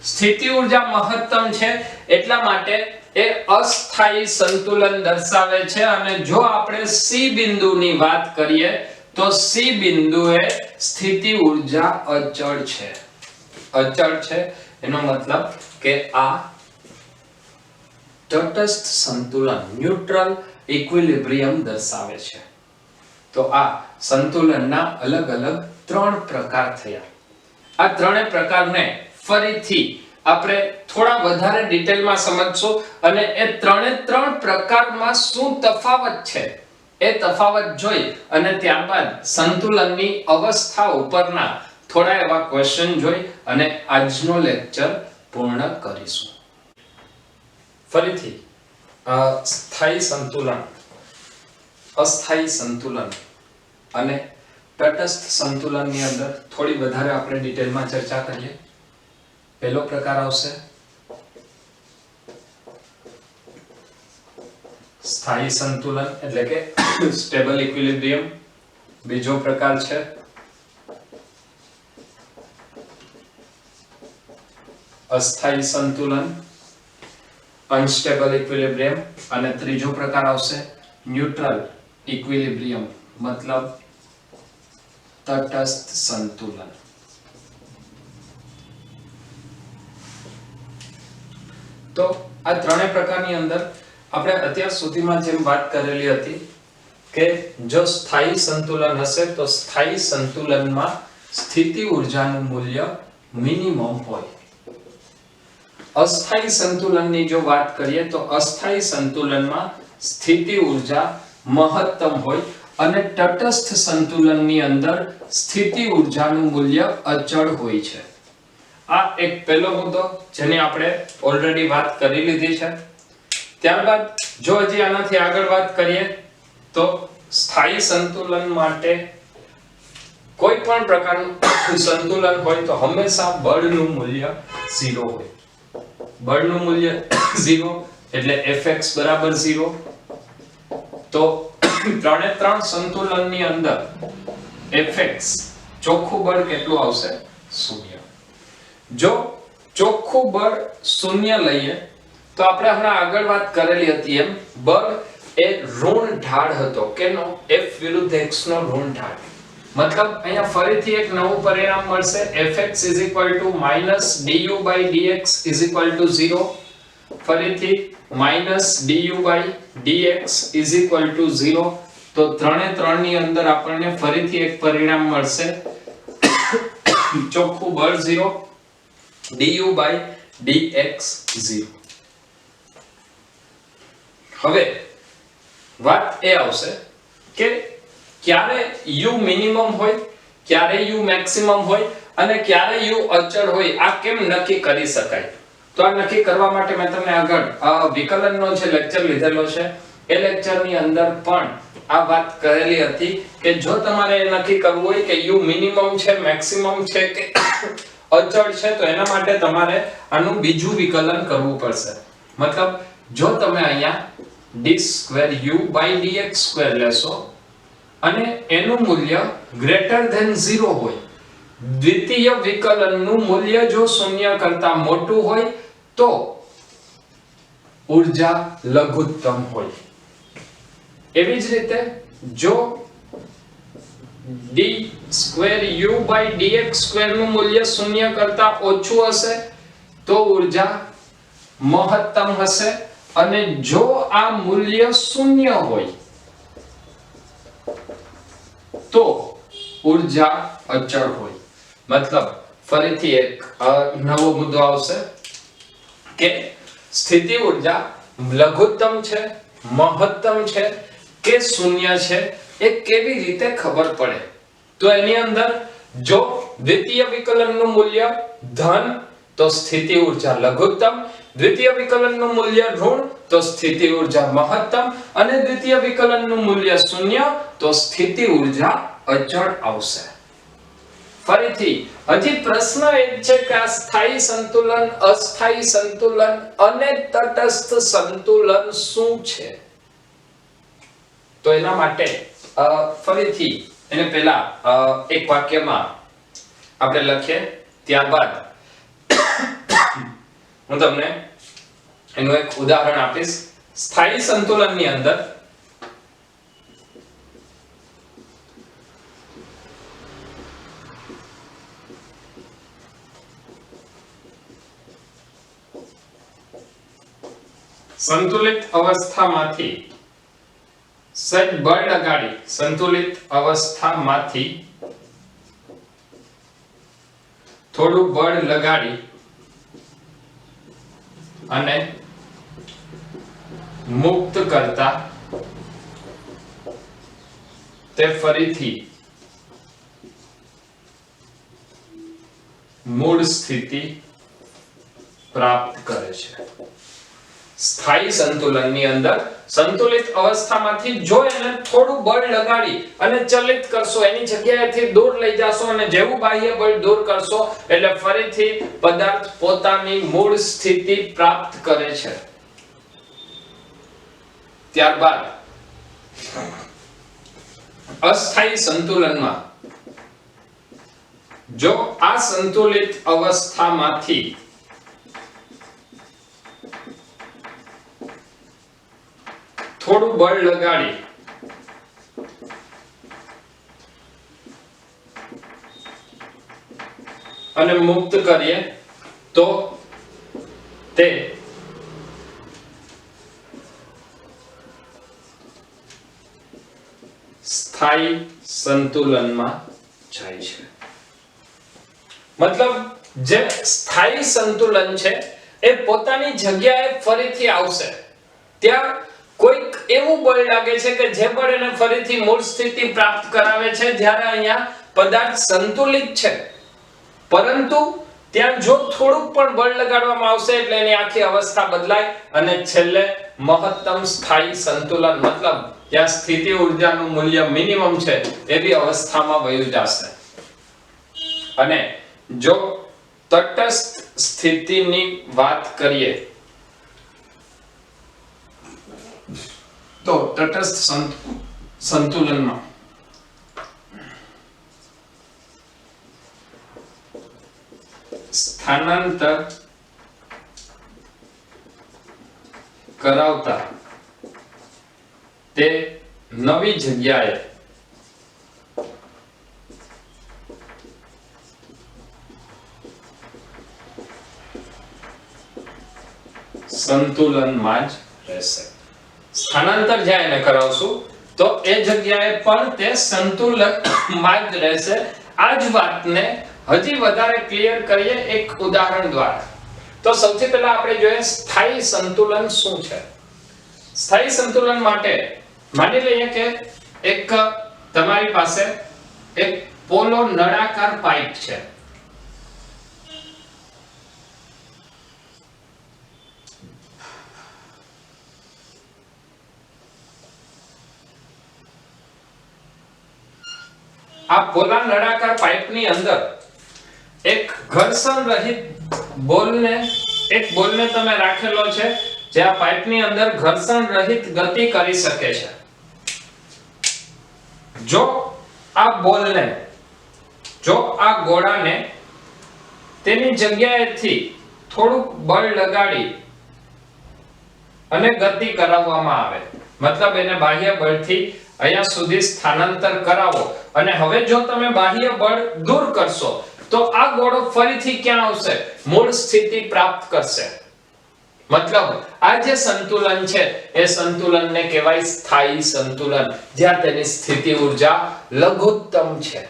સ્થિતિ ઊર્જા મહત્તમ છે એટલા માટે એ અસ્થાયી સંતુલન દર્શાવે છે. અને જો આપણે C બિંદુની વાત કરીએ તો C બિંદુએ સ્થિતિ ઊર્જા અચળ છે. અચળ છે એનો મતલબ કે આ તટસ્થ સંતુલન, ન્યુટ્રલ ઇક્વિલિબ્રિયમ દર્શાવે છે. તો આ સંતુલનના અલગ અલગ ત્રણ પ્રકાર થયા. આ ત્રણેય પ્રકારને ફરીથી આપણે થોડા વધારે ડિટેલમાં સમજશું અને એ ત્રણ પ્રકારમાં શું તફાવત છે એ તફાવત જોઈ અને ત્યારબાદ સંતુલનની અવસ્થા ઉપરના થોડા એવા ક્વેશ્ચન જોઈ અને આજનો લેક્ચર પૂર્ણ કરીશું. ફરીથી સ્થાયી સંતુલન, અસ્થાયી સંતુલન અને તટસ્થ સંતુલનની અંદર થોડી વધારે આપણે ડિટેલમાં ચર્ચા કરીએ. પહેલો પ્રકાર આવશે સ્થાયી સંતુલન એટલે કે સ્ટેબલ ઇક્વિલિબ્રિયમ. બીજો પ્રકાર છે અસ્થાયી સંતુલન, અનસ્ટેબલ ઇક્વિલિબ્રિયમ. અને ત્રીજો પ્રકાર આવશે ન્યુટ્રલ ઇક્વિલિબ્રિયમ, મતલબ તટસ્થ સંતુલન. તો આ ત્રણેય પ્રકારની અંદર આપણે અત્યાર સુધીમાં જેમ વાત કરેલી હતી કે જો સ્થાયી સંતુલન હશે તો સ્થાયી સંતુલનમાં સ્થિતિ ઊર્જાનું મૂલ્ય મિનિમમ હોય. અસ્થાયી સંતુલનની જો વાત કરીએ તો અસ્થાયી સંતુલનમાં સ્થિતિ ઊર્જા મહત્તમ હોય અને તટસ્થ સંતુલનની અંદર સ્થિતિ ઊર્જાનું મૂલ્ય અચળ હોય છે. આ એક પહેલો મુદ્દો જેની આપણે ઓલરેડી વાત કરી લીધી છે. ત્યારબાદ જો હજી આનાથી આગળ વાત કરીએ તો સ્થાયી સંતુલન માટે કોઈ પણ પ્રકારનું સંતુલન હોય તો હંમેશા બળનું મૂલ્ય 0 હોય. બળનું મૂલ્ય 0 એટલે Fx બરાબર 0. તો 3 એ 3 સંતુલનની અંદર Fx ચોખ્ખું બળ કેટલું આવશે? 0. જો ચોખ્ખું બળ 0 લઈએ તો આપણે હમણાં આગળ વાત કરેલી હતી એમ બળ એ ઋણ ઢાળ હતો. કેનો? F વિરુદ્ધ x નો ઋણ ઢાળ. મતલબ અહીંયા ફરીથી એક નવું પરિણામ મળશે. Fx = -du/dx = 0. ફરીથી -du/dx = 0. તો 3 એ 3 ની અંદર આપણને ફરીથી એક પરિણામ મળશે. ચોખ્ખું બળ 0, du/dx 0. હવે વાત એ આવશે કે ક્યારે u મિનિમમ હોય, ક્યારે u મેક્સિમમ હોય અને ક્યારે u અચળ હોય, આ કેમ નક્કી કરી શકાય? તો આ નક્કી કરવા માટે મેં તમને આગળ વિકલનનો જે લેક્ચર લીધેલો છે એ લેક્ચરની અંદર પણ આ વાત કરેલી હતી કે જો તમારે નક્કી કરવું હોય કે u મિનિમમ છે, મેક્સિમમ છે કે અચળ છે તો એના માટે તમારે આનું બીજું વિકલન કરવું પડશે. મતલબ જો તમે અહીંયા d2u/dx2 લેશો અને એનું મૂલ્ય ગ્રેટર ધેન 0 હોય, દ્વિતીય વિકલનનું મૂલ્ય જો 0 કરતા મોટું હોય તો ઊર્જા લઘુત્તમ હોય. એવી જ રીતે જો d2u/dx2 નું મૂલ્ય 0 કરતા ઓછું હશે તો ઊર્જા મહત્તમ હશે અને જો આ મૂલ્ય 0 હોય તો ઊર્જા અચળ હોય. મતલબ ફરીથી એક નવો મુદ્દો આવશે કે સ્થિતિ ઊર્જા લઘુત્તમ છે, મહત્તમ છે કે 0 છે એ કેવી રીતે ખબર પડે? તો એની અંદર જો દ્વિતીય વિકલનનું મૂલ્ય ધન તો સ્થિતિ ઊર્જા લઘુત્તમ, દ્વિતીય વિકલનનું મૂલ્ય ઋણ તો સ્થિતિ ઊર્જા મહત્તમ અને દ્વિતીય વિકલનનું મૂલ્ય 0 તો સ્થિતિ ઊર્જા અચળ આવશે. ફરીથી હજી પ્રશ્ન એ છે કે આ સ્થાયી સંતુલન, અસ્થાયી સંતુલન અને તટસ્થ સંતુલન શું છે? તો એના માટે ફરીથી એને પહેલા એક વાક્યમાં આપણે લખીએ, ત્યારબાદ હું તમને એનું એક ઉદાહરણ આપીશ. સ્થાયી સંતુલનની અંદર સંતુલિત અવસ્થામાંથી સહેજ બળ લગાડી, સંતુલિત અવસ્થામાંથી થોડું બળ લગાડી અને મુક્ત કરતા તે ફરીથી મૂળ સ્થિતિ પ્રાપ્ત કરે છે. સ્થાયી સંતુલનની અંદર સંતુલિત અવસ્થામાંથી જો એને થોડું બળ લગાડી અને ચલિત કરશો, એની જગ્યાએથી દૂર લઈ જાશો અને જેવું બાહ્ય બળ દૂર કરશો એટલે ફરીથી પદાર્થ પોતાની મૂળ સ્થિતિ પ્રાપ્ત કરે છે. ત્યારબાદ અસ્થાયી સંતુલનમાં જો આ સંતુલિત અવસ્થામાંથી થોડું બળ લગાડી અને મુક્ત કરીએ તો તે સ્થાયી સંતુલનમાં જાય છે. મતલબ જે સ્થાયી સંતુલન છે એ પોતાની જગ્યાએ ફરીથી આવશે. ત્યાં કોઈક એવું બળ લાગે છે કે જે બળ એને ફરીથી મૂળ સ્થિતિ પ્રાપ્ત કરાવે છે, જ્યારે અહીંયા પદાર્થ સંતુલિત છે પરંતુ ત્યાં જો થોડુંક પણ બળ લગાડવામાં આવશે એટલે એની આખી અવસ્થા બદલાય અને છેલ્લે મહત્તમ સ્થાયી સંતુલન, મતલબ ત્યાં સ્થિતિ ઊર્જાનું મૂલ્ય મિનિમમ છે એવી અવસ્થામાં વયું જશે. અને જો તટસ્થ સ્થિતિની વાત કરીએ તો તટસ્થ સંતુલનમાં સ્થાનાંતર કરાવતા તે નવી જગ્યાએ સંતુલનમાં જ રહેશે. સ્થાનાંતર જ્યાં એને કરાવશું તો એ જગ્યાએ પણ તે સંતુલનમાં જ રહેશે. આ જ વાતને હજી વધારે ક્લિયર કરીએ એક ઉદાહરણ દ્વારા. તો સૌથી પહેલા આપણે જોઈએ સ્થાયી સંતુલન શું છે. સ્થાયી સંતુલન માટે માની લઈએ કે એક તમારી પાસે એક પોલો નળાકાર પાઇપ છે. આ પોલા નળાકાર પાઇપની અંદર એક ઘર્ષણ રહિત બોલને તમે રાખેલો છે જે આ પાઇપની અંદર ઘર્ષણ રહિત ગતિ કરી શકે છે. જો આ ગોળાને તેની જગ્યાએથી થોડુંક બળ લગાડી અને ગતિ કરાવવામાં આવે, મતલબ એને બાહ્ય બળથી અહીંયા સુધી સ્થાનાંતર કરાવો અને હવે જો તમે બાહ્ય બળ દૂર કરશો તો આ ગોળો ફરીથી ક્યાં આવશે? મૂળ સ્થિતિ પ્રાપ્ત કરશે. મતલબ આ જે સંતુલન છે એ સંતુલનને કહેવાય સ્થાયી સંતુલન, જ્યાં તેની સ્થિતિ ઊર્જા લઘુત્તમ છે.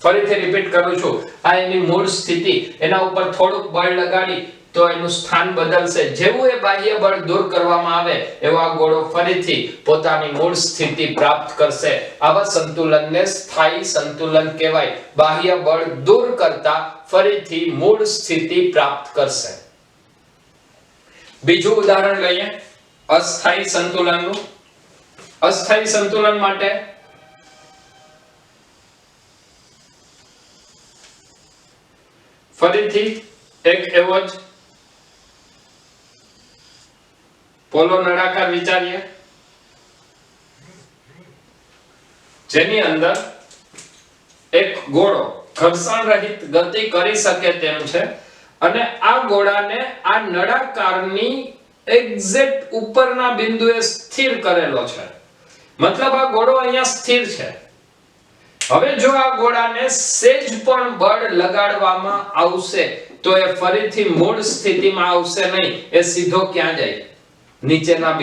ફરીથી રિપીટ કરું છું, આ એની મૂળ સ્થિતિ, એના ઉપર થોડુંક બળ લગાડી તો એનું સ્થાન બદલશે. જેવું એ બાહ્ય બળ દૂર કરવામાં આવે એવો આ ગોળો ફરીથી પોતાની મૂળ સ્થિતિ પ્રાપ્ત કરશે. આવા સંતુલનને સ્થાયી સંતુલન કહેવાય. બાહ્ય બળ દૂર કરતા ફરીથી મૂળ સ્થિતિ પ્રાપ્ત કરશે. બીજું ઉદાહરણ લઈએ અસ્થાયી સંતુલનનું. અસ્થાયી સંતુલન માટે ફરીથી એક એવો જ પોલો નળાકાર વિચારીએ જેની અંદર એક ગોળો ઘર્ષણ રહિત ગતિ કરી શકે તેમ છે અને આ ગોળાને આ નળાકારની એક્ઝેક્ટ ઉપરના બિંદુએ સ્થિર કરેલો છે. મતલબ આ ગોળો અહીંયા સ્થિર છે. હવે જો આ ગોળાને સેજ પણ બળ લગાડવામાં આવશે તો એ ફરીથી મૂળ સ્થિતિમાં આવશે નહીં. એ સીધો ક્યાં જાય? નીચેના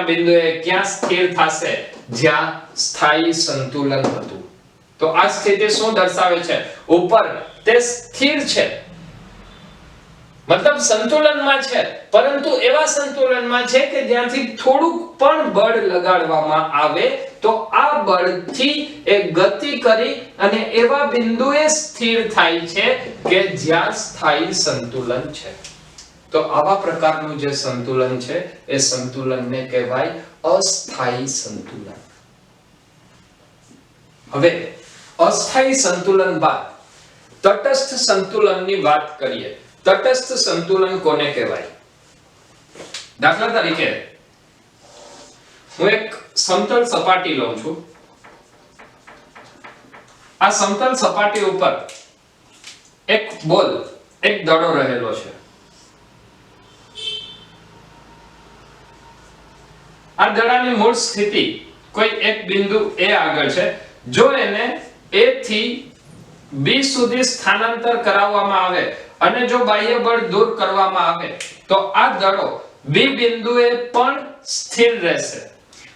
બિંદુએ ક્યાં સ્થિર થશે? જ્યાં સ્થાયી સંતુલન હતું. તો આ સ્થિતિ શું દર્શાવે છે? ઉપર તે સ્થિર છે, મતલબ સંતુલનમાં છે, પરંતુ એવા સંતુલનમાં છે કે જ્યાંથી થોડુંક પણ બળ લગાડવામાં આવે તો આ બળથી એ ગતિ કરી અને એવા બિંદુએ સ્થિર થાય છે કે જ્યાં સ્થાયી સંતુલન છે. તો આવા પ્રકારનું જે સંતુલન છે એ સંતુલનને કહેવાય અસ્થાયી સંતુલન. હવે અસ્થાયી સંતુલન બાદ તટસ્થ સંતુલનની વાત કરીએ. તટસ્થ સંતુલન કોને કહેવાય? દાખલા તરીકે હું એક સમતલ સપાટી લઉં છું. આ સમતલ સપાટી ઉપર એક બોલ, એક દડો રહેલો છે. આ દડાની મૂળ સ્થિતિ કોઈ એક બિંદુ A આગળ છે. જો એને A થી B સુધી સ્થાનાંતર કરાવવામાં આવે અને જો બાહ્ય બળ દૂર કરવામાં આવે તો આ દડો B બિંદુએ પણ સ્થિર રહેશે.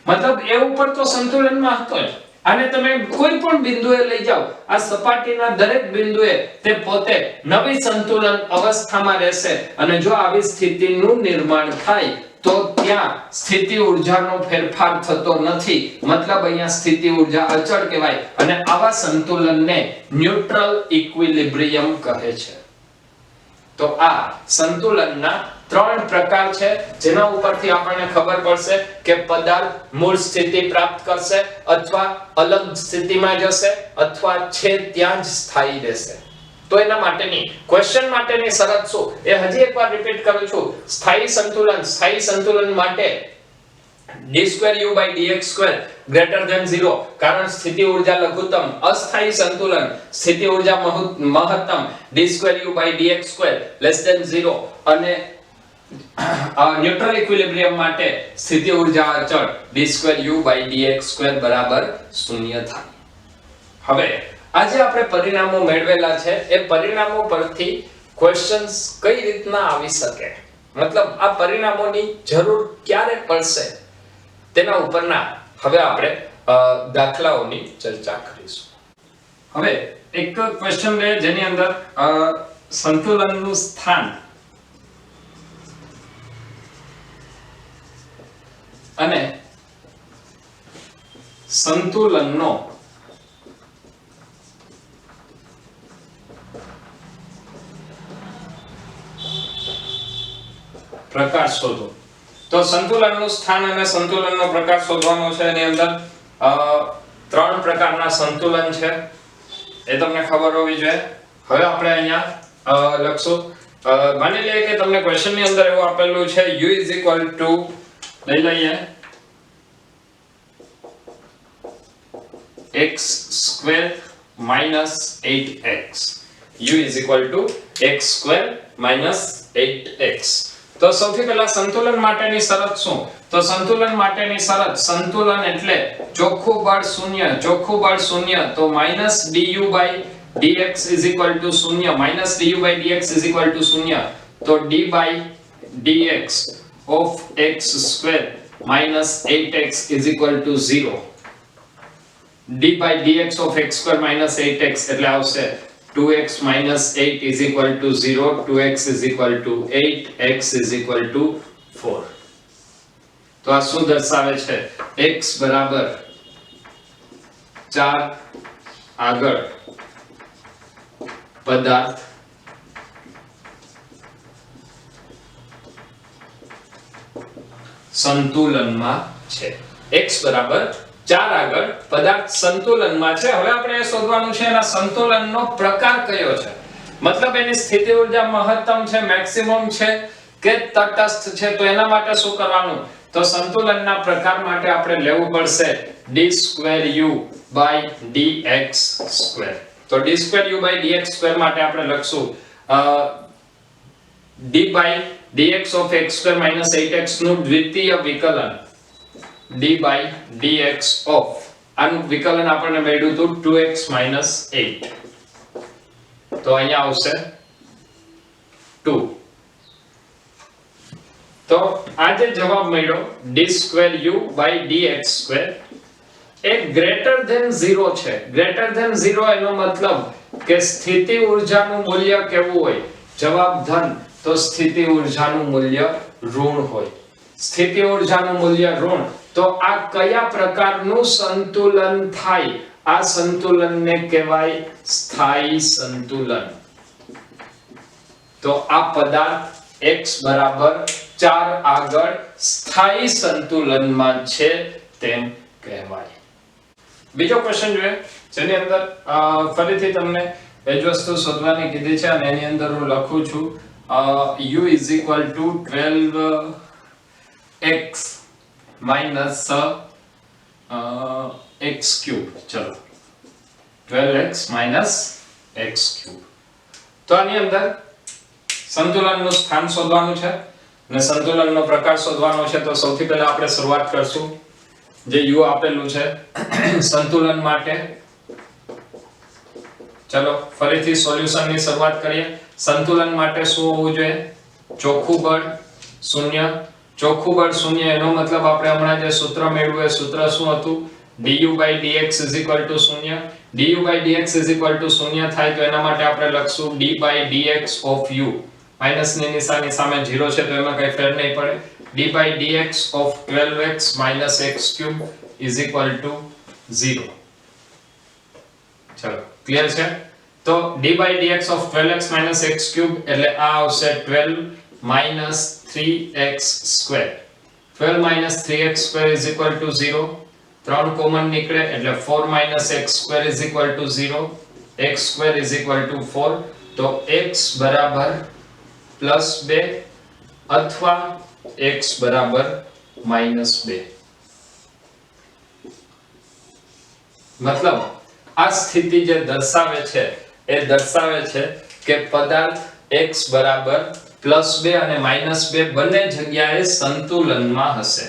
મતલબ એ ઉપર તો સંતુલનમાં હતો જ. આને તમે કોઈ પણ બિંદુએ લઈ જાઓ, આ સપાટીના દરેક બિંદુએ તે પોતે નવી સંતુલન અવસ્થામાં રહેશે અને જો આવી સ્થિતિનું નિર્માણ થાય તો ત્યાં સ્થિતિ ઊર્જાનો ફેરફાર થતો નથી. મતલબ અહીંયા સ્થિતિ ઊર્જા અચળ કહેવાય અને આવા સંતુલનને ન્યુટ્રલ ઇક્વિલિબ્રિયમ કહે છે. તો આ સંતુલનના ત્રણ પ્રકાર છે જેના ઉપરથી આપણને ખબર પડશે કે પદાર્થ મૂળ સ્થિતિ પ્રાપ્ત કરશે અથવા અલગ સ્થિતિમાં જશે અથવા છે ત્યાં જ સ્થાયી રહેશે. તો એના માટેની ક્વેશ્ચન માટેની શરત શું એ હજી એકવાર રિપીટ કરું છું. સ્થાયી સંતુલન માટે d2u/dx2 greater than 0 કારણ સ્થિતિ ઊર્જા લઘુત્તમ. અસ્થાયી સંતુલન સ્થિતિ ઊર્જા મહત્તમ d2u/dx2 less than 0 અને ન્યુટ્રલ ઇક્વિલિબ્રિયમ માટે સ્થિતિ ઊર્જા અચળ d2u/dx2 બરાબર 0 થાય. હવે આજે આપણે પરિણામો મેળવેલા છે એ પરિણામો પરથી ક્વેશ્ચન્સ કઈ રીતના આવી શકે મતલબ આ પરિણામોની જરૂર ક્યારે પડશે તેના ઉપરના હવે આપણે દાખલાઓની ચર્ચા કરીશું. હવે એક ક્વેશ્ચન લે જેની અંદર સંતુલનનું સ્થાન અને સંતુલનનો પ્રકાર શોધો. તો સંતુલનનું સ્થાન અને સંતુલનનો પ્રકાર શોધવાનો છે. એની અંદર ત્રણ પ્રકારના સંતુલન છે એ તમને ખબર હોવી જોઈએ. હવે આપણે અહીંયા લખશું. માની લઈએ કે તમને ક્વેશ્ચન ની અંદર એવું આપેલું છે u લઈ લઈએ x² - 8x u x² - 8x. તો સૌથી પહેલા સંતુલન માટેની શરત શું? તો સંતુલન માટેની શરત સંતુલન એટલે ચોખ્ખું બળ શૂન્ય. ચોખ્ખું બળ શૂન્ય તો -du/dx = 0 -du/dx = 0 તો d/dx of x² - 8x = 0. d/dx of x² - 8x એટલે આવશે 2x - 8 = 0 2x = 8 x = 4. તો આ શું દર્શાવે છે? x બરાબર 4 આગળ પદાર્થ સંતુલનમાં છે. x બરાબર 4 આગળ પદાર્થ સંતુલનમાં છે. હવે આપણે એ શોધવાનું છે એના સંતુલનનો પ્રકાર કયો છે. મતલબ એની સ્થિતિ ઊર્જા મહત્તમ છે, મેક્સિમમ છે કે તટસ્થ છે. તો એના માટે શું કરવાનું? તો સંતુલનના પ્રકાર માટે આપણે લેવું પડશે d2u/dx². તો d2u/dx² માટે આપણે લખશું d/dx of x² - 8x નું દ્વિતીય વિકલન d/dx of આનું વિકલન આપણને મળ્યું હતું 2x - 8. તો અહીંયા આવશે 2. તો આ જે જવાબ મળ્યો d2u/dx² એ ગ્રેટર ધેન 0 છે. ગ્રેટર ધેન 0 એનો મતલબ કે સ્થિતિ ઊર્જાનું મૂલ્ય કેવું હોય? જવાબ ધન. તો સ્થિતિ ઊર્જાનું મૂલ્ય ઋણ હોય. સ્થિતિ ઊર્જાનું મૂલ્ય ઋણ. તો આ કયા પ્રકારનું સંતુલન થાય? આ સંતુલનને કહેવાય સ્થાયી સંતુલન. તો આ પદાર્થ x બરાબર 4 આગળ સ્થાયી સંતુલનમાં છે તેમ કહેવાય. બીજો ક્વેશ્ચન જોઈએ જેની અંદર ફરીથી તમને એ જ વસ્તુ શોધવાની કીધી છે અને એની અંદર હું લખું છું u = 12x - x³. ચલો 12x - x³. તો આની અંદર સંતુલનનું સ્થાન શોધવાનું છે અને સંતુલનનો પ્રકાર શોધવાનો છે. તો સૌથી પહેલા આપણે શરૂઆત કરશું જે u આપેલું છે સંતુલન માટે. ચલો ફરીથી સોલ્યુશનની શરૂઆત કરીએ. સંતુલન માટે શું હોવું જોઈએ? ચોખ્ખું બળ 0. ચોખ્ખું બળ 0 એનો મતલબ આપણે હમણાં જે સૂત્ર મેળવ્યું એ સૂત્ર શું હતું? du/dx = 0. du/dx = 0 થાય તો એના માટે આપણે લખશું d/dx of u. માઈનસ ની નિશાની સામે 0 છે તો એમાં કઈ ફેર નહીં પડે. d/dx of 12x - x³ = 0. ચલો ક્લિયર છે? તો d/dx of 12x - x³ એટલે આ આવશે 12 - 3x². 12 - 3x² = 0. 3 કોમન નીકળે એટલે 4 - x² = 0. x² = 4. તો x બરાબર +2 અથવા x બરાબર -2. મતલબ આ સ્થિતિ જે દર્શાવે છે એ દર્શાવે છે કે પદાર્થ x બરાબર +2 અને -2 બંને જગ્યાએ સંતુલનમાં હશે.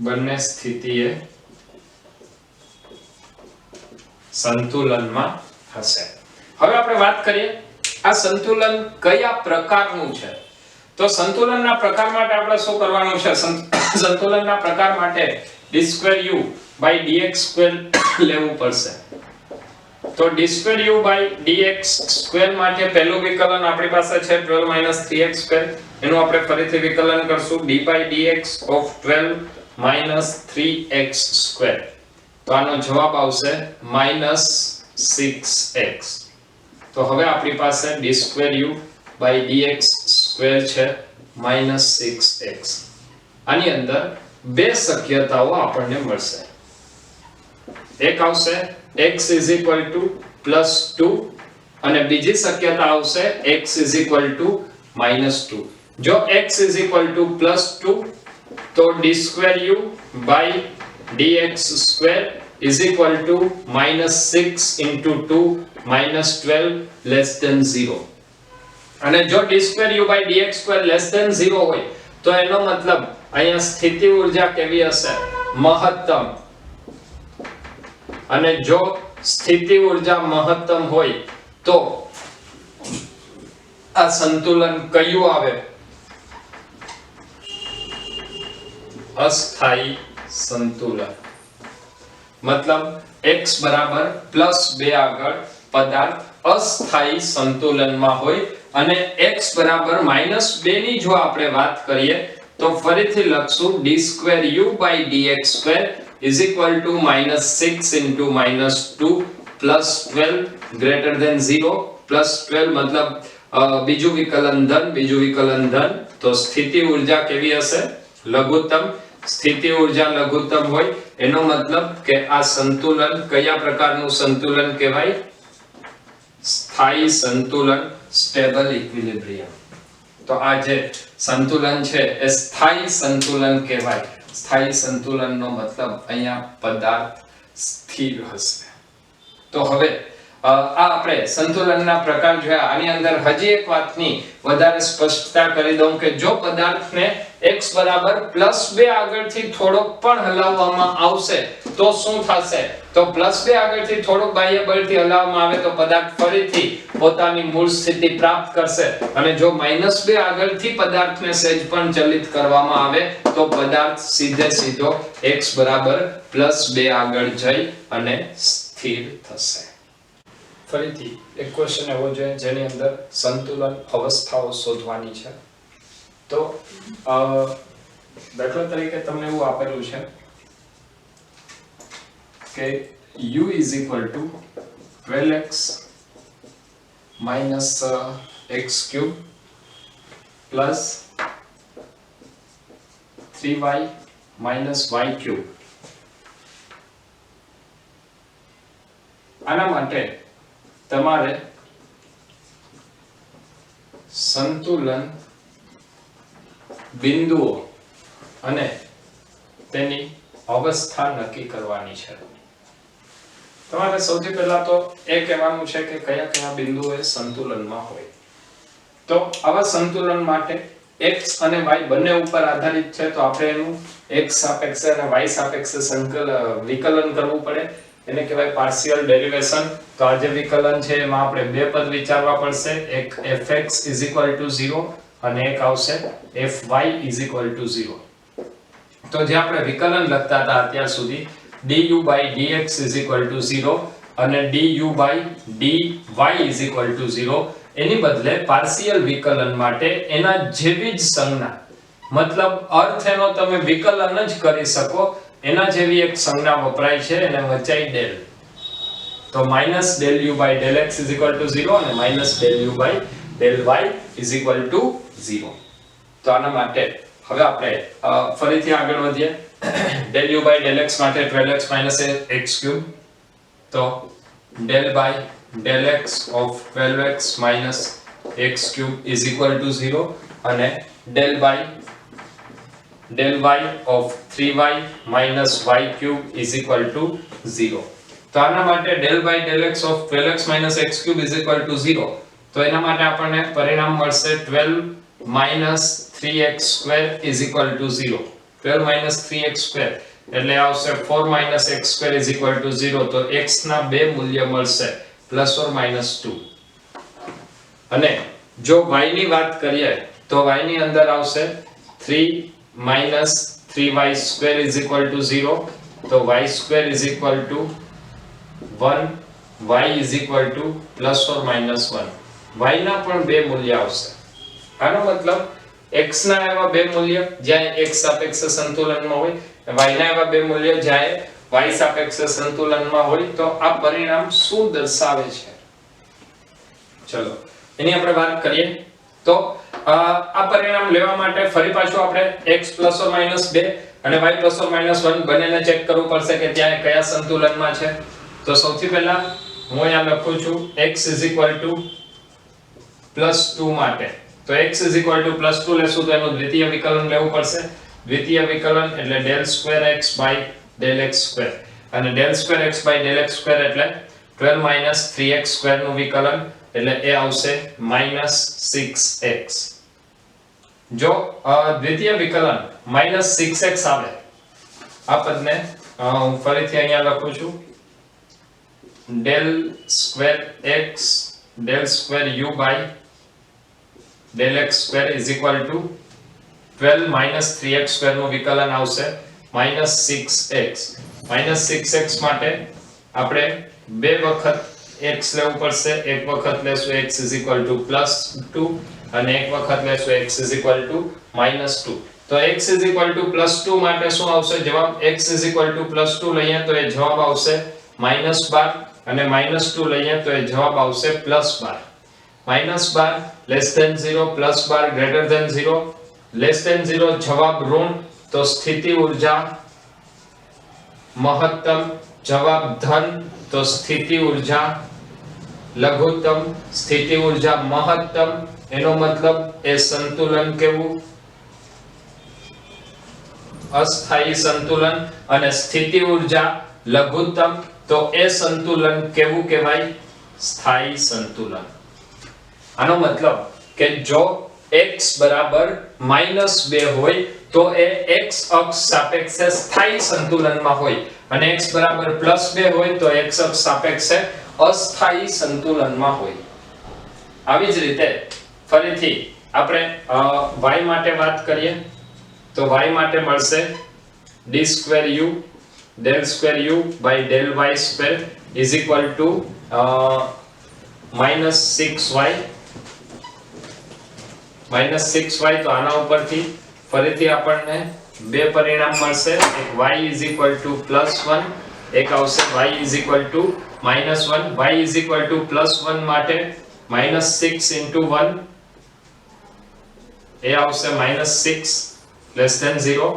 બંને સ્થિતિએ સંતુલનમાં હશે. હવે આપણે વાત કરીએ આ સંતુલન કયા પ્રકારનું છે. તો સંતુલનના પ્રકાર માટે આપણે શું કરવાનું છે? સંતુલનના પ્રકાર માટે d2u/dx² લેવું પડશે. તો d2u/dx² માટે પહેલું વિકલન આપણી પાસે છે 12 - 3x². એનું આપણે ફરીથી વિકલન કરશું d/dx of 12 - 3x². તો આનો જવાબ આવશે -6x. તો હવે આપણી પાસે d2u/dx² છે -6x. આની અંદર બે શક્યતાઓ આપણને મળશે. એક આવશે x = +2 અને બીજી શક્યતા આવશે x = -2. જો x = +2 તો d2u/dx² = -6 * 2 -12 <0. અને જો d2u/dx² 0 હોય તો એનો મતલબ અહીંયા સ્થિતિ ઊર્જા કેવી હશે? મહત્તમ. અને જો સ્થિતિ ઊર્જા મહત્તમ હોય તો આ સંતુલન કયું આવે? અસ્થાયી સંતુલન. મતલબ x બરાબર +2 આગળ પદાર્થ અસ્થાયી સંતુલનમાં હોય અને x બરાબર -2 ની જો આપણે વાત કરીએ તો ફરીથી લખશું d2u/dx² = -6 * -2 + 12 0. +12 મતલબ બીજું વિકલન ધન. તો સ્થિતિ ઊર્જા કેવી હશે? લઘુત્તમ. સ્થિતિ ઊર્જા લઘુત્તમ હોય એનો મતલબ કે આ સંતુલન કયા પ્રકારનું સંતુલન કહેવાય? સ્થાયી સંતુલન, સ્ટેબલ ઇક્વિલિબ્રિયમ. તો આ જે સંતુલન છે એ સ્થાયી સંતુલન કહેવાય. સ્થાયી સંતુલનનો મતલબ અહીંયા પદાર્થ સ્થિર હશે. તો હવે આપણે સંતુલનના પ્રકાર જોયા. આની અંદર હજી એક વાતની વધારે સ્પષ્ટતા કરી દઉં કે જો પદાર્થને x બરાબર +2 આગળથી થોડોક પણ હલાવવામાં આવશે તો શું થશે? તો +2 આગળથી થોડોક બાહ્ય બળથી હલાવવામાં આવે તો પદાર્થ ફરીથી પોતાની મૂળ સ્થિતિ પ્રાપ્ત કરશે. અને જો -2 આગળથી પદાર્થને સહેજ પણ ચલિત કરવામાં આવે તો પદાર્થ સીધો x બરાબર +2 આગળ જઈ અને સ્થિર થશે. ફરીથી એક ક્વેશ્ચન એવો છે જેની અંદર સંતુલન અવસ્થાઓ શોધવાની છે. તો દાખલા તરીકે તમને એવું આપેલું છે કે u = 12x - x³ plus 3y - y³. આના માટે તમારે સંતુલન બિંદુઓ અને તેની અવસ્થા નક્કી કરવાની છે. તમારે સૌથી પહેલા તો એ કહેવાનું છે કે કયા કયા બિંદુઓ સંતુલનમાં હોય. તો આવા સંતુલન માટે x અને y બંને ઉપર આધારિત છે તો આપણે એનું x સાપેક્ષે અને y સાપેક્ષે વિકલન કરવું પડે. એને કહેવાય પાર્શિયલ ડેરિવેશન. તો આ જે વિકલન છે એમાં આપણે બે પદ વિચારવા પડશે. એક fx = 0 અને એક આવશે fy = 0. તો જે આપણે વિકલન લખતા હતા અત્યાર સુધી du/dx = 0 અને du/dy = 0 એની બદલે પાર્શિયલ વિકલન માટે એના જેવી જ સંજ્ઞા, મતલબ અર્થ એનો તમે વિકલન જ કરી શકો એના જેવી એક સંજ્ઞા વપરાય છે એને વચાઈ ડેલ. તો minus del u by del x is equal to 0 અને minus del u by del y is equal to 0. તો આના માટે હવે આપણે ફરીથી આગળ વધીએ. del u by del x માટે 12x minus x cube. તો del by del x of 12x minus x cube is equal to 0 અને del by del y of 3y minus y cube is equal to 0. તો આના માટે del by del x of 12x minus x cube is equal to 0. તો એના માટે આપણને પરિણામ મળશે 12 minus 3x square is equal to 0. 12 minus 3x square એટલે આવશે 4 minus x square is equal to 0. તો x ના બે મૂલ્ય મળશે plus or minus 2. અને જો y ની વાત કરીએ તો y ની અંદર આવશે 3 minus 3y square is equal to 0. તો y square is equal to 1, y is equal to plus or minus 1. y ના પણ બે મૂલ્ય આવશે. આનો મતલબ x ના એવા બે મૂલ્ય જ્યાં x સાપેક્ષે સંતુલનમાં હોય, y ના એવા બે મૂલ્ય જ્યાં y સાપેક્ષે સંતુલનમાં હોય. તો આ પરિણામ શું દર્શાવે છે? ચલો એની આપણે વાત કરીએ. તો આ પરિણામ લેવા માટે ફરી પાછું આપણે x plus or minus 2 અને y plus or minus 1 બંનેને ચેક કરવું પડશે કે ત્યાં કયા સંતુલનમાં છે. તો સૌથી પહેલા હું અહીંયા લખું છું x is equal to +2 માટે. તો x is equal to +2 લેશું તો એનું દ્વિતીય વિકલન લેવું પડશે. દ્વિતીય વિકલન એટલે del square x by del x square અને del square x by del x square એટલે 12 minus 3x square નું વિકલન એટલે એ આવશે -6x. જો દ્વિતીય વિકલન -6x આવે આ પદને હું ફરીથી અહીંયા લખું છું del square x del square u by del x square is equal to 12 minus 3x square નું વિકલન આવશે -6x. -6x માટે આપણે બે વખત x લેવું પડશે. એક વખત લેશું x is equal to +2 અને એક વખત લેશું x is equal to -2. તો x is equal to +2 માટે શું આવશે જવાબ? x is equal to +2 લઈએ તો એ જવાબ આવશે -12 અને -2 લઈએ તો એ જવાબ આવશે +12. -12 less than 0 +12 greater than 0 less than 0 જવાબ ઋણ. તો સ્થિતિ ઊર્જા મહત્તમ, જવાબ ધન. તો સ્થિતિ ઊર્જા લઘુત્તમ, સ્થિતિ ઊર્જા મહત્તમ. એનો મતલબ એ સંતુલન કેવું? અસ્થાયી સંતુલન. અને સ્થિતિ ઊર્જા લઘુત્તમ તો એ સંતુલન કેવું કહેવાય? સ્થાયી સંતુલન. આનો મતલબ કે જો x બરાબર -2 હોય તો એ x અક્ષ સાપેક્ષે સ્થાયી સંતુલનમાં હોય અને x બરાબર +2 હોય તો x અક્ષ સાપેક્ષે અસ્થાયી સંતુલનમાં હોય. આવી જ રીતે ફરીથી આપણે y માટે વાત કરીએ તો y માટે મળશે d2u del square u by del y square is equal to -6y. -6y તો આના ઉપરથી ફરીથી આપણને બે પરિણામ મળશે. એક y is equal to +1, એક આવશે y is equal to -1. y is equal to +1 માટે -6 into 1 એ આવશે -6 less than 0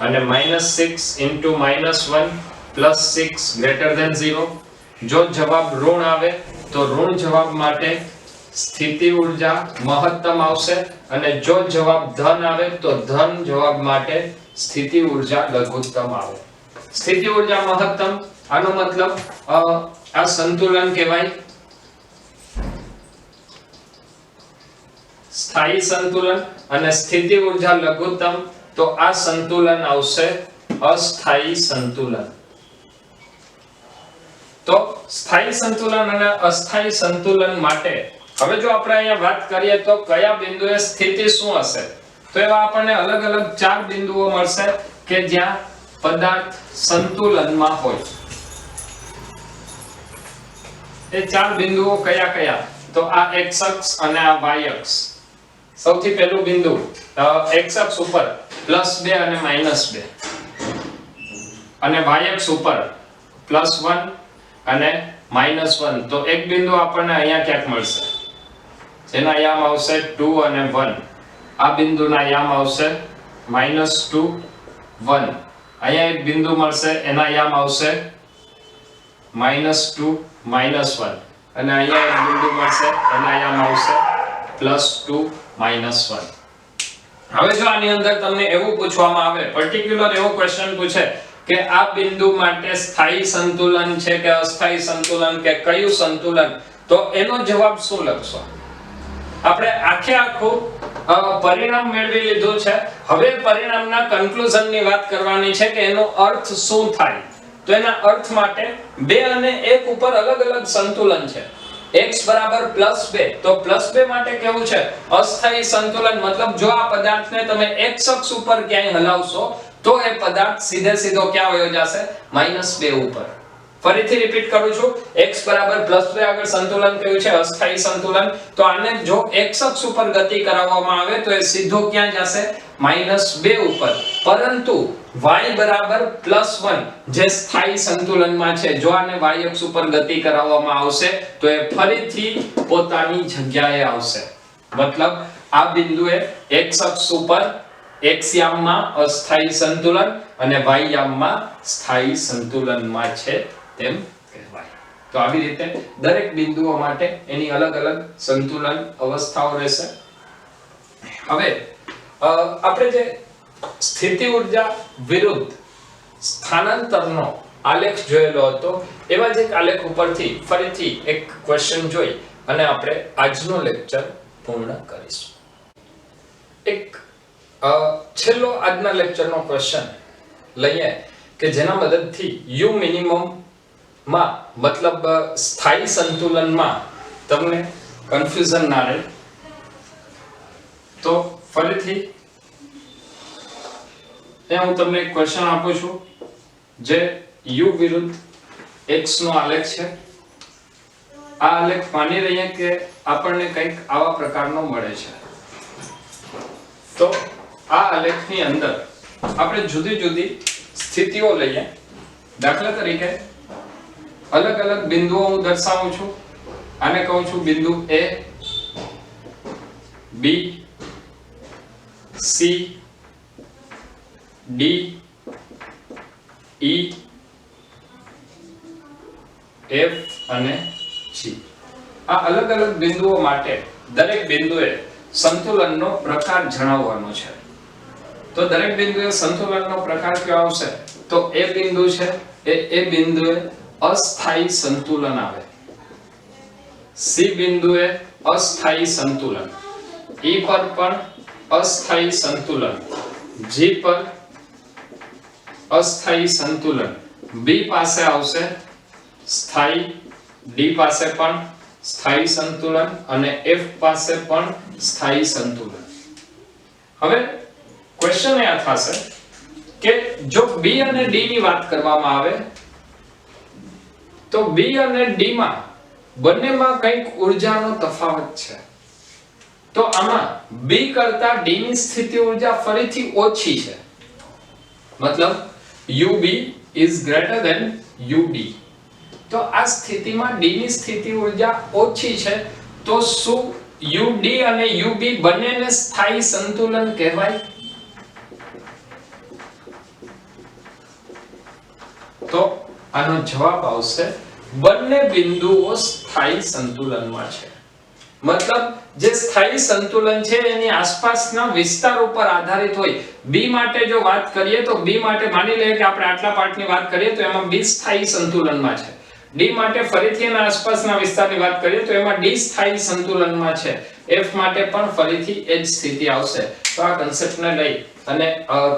અને -6 into -1 +6 greater than 0. જો જવાબ ઋણ આવે તો ઋણ જવાબ માટે સ્થિતિ ઊર્જા મહત્તમ આવશે અને જો જવાબ ધન આવે તો ધન જવાબ માટે સ્થિતિ ઊર્જા લઘુત્તમ આવે. સ્થિતિ ઊર્જા મહત્તમ આનો મતલબ આ સંતુલન કહેવાય સ્થાયી સંતુલન અને સ્થિતિ ઊર્જા લઘુત્તમ તો આ સંતુલન આવશે અસ્થાયી સંતુલન. તો સ્થાયી સંતુલન અને અસ્થાયી સંતુલન માટે હવે જો આપણે અહીંયા વાત કરીએ તો કયા બિંદુએ સ્થિતિ શું હશે? તો એવા આપણને અલગ અલગ 4 બિંદુઓ મળશે કે જ્યાં પદાર્થ સંતુલનમાં હોય. એ 4 બિંદુઓ કયા કયા? તો આ x અક્ષ અને આ y અક્ષ. સૌથી પહેલું બિંદુ x અક્ષ ઉપર +2 અને -2. અને y અક્ષ ઉપર +1 અને -1, તો એક બિંદુ આપણને અહીંયા ક્યાંક મળશે જેના યામ આવશે 2 અને 1. આ બિંદુના યામ આવશે -2 1. અહીંયા એક બિંદુ મળશે એના યામ આવશે -2 -1 અને અહીંયા એક બિંદુ મળશે એના યામ આવશે +2 -1. હવે જો આની અંદર તમને એવું પૂછવામાં આવે, પર્ટિક્યુલર એવો ક્વેશ્ચન પૂછે કે આ બિંદુ માટે સ્થાયી સંતુલન છે કે અસ્થાયી સંતુલન કે કયું સંતુલન, તો એનો જવાબ શું લખશો? આપણે આખું પરિણામ મેળવી લીધું છે. હવે પરિણામના કન્ક્લુઝનની વાત કરવાની છે કે એનો અર્થ શું થાય. તો એના અર્થ માટે 2 અને 1 ઉપર અલગ અલગ સંતુલન છે. x બરાબર +2, તો +2 માટે કેવું છે? અસ્થાયી સંતુલન. મતલબ જો આ પદાર્થને તમે x અક્ષ ઉપર ક્યાંય હલાવશો તો એ પદાર્થ સીધો ક્યાં વયો જશે? -2 ઉપર. ફરીથી રિપીટ કરું છું, x બરાબર +2 આગળ સંતુલન કયું છે? અસ્થાયી સંતુલન. તો આને જો x અક્ષ ઉપર ગતિ કરાવવામાં આવે તો એ સીધો ક્યાં જશે? -2 ઉપર. પરંતુ y બરાબર +1 જે સ્થાયી સંતુલનમાં છે, જો આને y અક્ષ ઉપર ગતિ કરાવવામાં આવશે તો એ ફરીથી પોતાની જગ્યાએ આવશે. મતલબ આ બિંદુએ x અક્ષ ઉપર x યામમાં અસ્થાયી સંતુલન અને y યામમાં સ્થાયી સંતુલનમાં છે તેમ કહેવાય. તો આવી રીતે દરેક બિંદુઓ માટે એની અલગ અલગ સંતુલન અવસ્થાઓ રહેશે. હવે આપણે જે સ્થિતિ ઊર્જા વિરુદ્ધ સ્થાનાંતરનો આલેખ જોયેલો હતો, એવા જ એક આલેખ ઉપરથી ફરીથી એક ક્વેશ્ચન જોઈ અને આપણે આજનો લેક્ચર પૂર્ણ કરીશું. એક છેલ્લો આજના લેક્ચરનો ક્વેશ્ચન લઈએ કે જેના મદદથી u મિનિમમ માં મતલબ સ્થાયી સંતુલનમાં તમને કન્ફ્યુઝન ના રહે. તો ફરીથી હું તમને એક ક્વેશ્ચન આપું છું જે u વિરુદ્ધ x નો આલેખ છે. આ આલેખ માની લઈએ કે આપણને કંઈક આવા પ્રકારનો મળે છે. તો આ આલેખની અંદર આપણે જુદી જુદી સ્થિતિઓ લઈએ. દાખલા તરીકે અલગ અલગ બિંદુઓ હું દર્શાવું છું. આને કહું છું બિંદુ A, B, C, D, E, F અને G. આ અલગ અલગ બિંદુઓ માટે દરેક બિંદુએ સંતુલનનો પ્રકાર જણાવવાનો છે. તો દરેક બિંદુએ સંતુલનનો પ્રકાર કયો આવશે? તો એ બિંદુ છે એ બિંદુએ અસ્થાયી સંતુલન આવે. C બિંદુએ અસ્થાયી સંતુલન, E પર પણ અસ્થાયી સંતુલન, G પર અસ્થાયી સંતુલન, B પાસે આવશે સ્થાયી, D પાસે પણ સ્થાયી સંતુલન અને F પાસે પણ સ્થાયી સંતુલન. હવે ક્વેશ્ચન એ થશે કે જો B અને D ની વાત કરવામાં આવે તો B અને D માં બંનેમાં કંઈક ઊર્જાનો તફાવત છે. તો આમાં B કરતા D ની સ્થિતિ ઊર્જા ફરીથી ઓછી છે. મતલબ UB is greater than UD. તો આ સ્થિતિમાં D ની સ્થિતિ ઊર્જા ઓછી છે. તો શું UD અને UB બંનેને સ્થાયી સંતુલન કહેવાય? તો આનો જવાબ આવશે બંને બિંદુઓ સ્થાયી સંતુલનમાં છે. મતલબ જે સ્થાયી સંતુલન છે એની આસપાસના વિસ્તાર ઉપર આધારિત હોય. B માટે જો વાત કરીએ તો B માટે માની લઈએ કે આપણે આટલા પાર્ટની વાત કરીએ તો એમાં B સ્થાયી સંતુલનમાં છે. D માટે ફરીથી એના આસપાસના વિસ્તારની વાત કરીએ તો એમાં D સ્થાયી સંતુલનમાં છે. F માટે પણ ફરીથી એ જ સ્થિતિ આવશે. તો આ કન્સેપ્ટને લઈ અને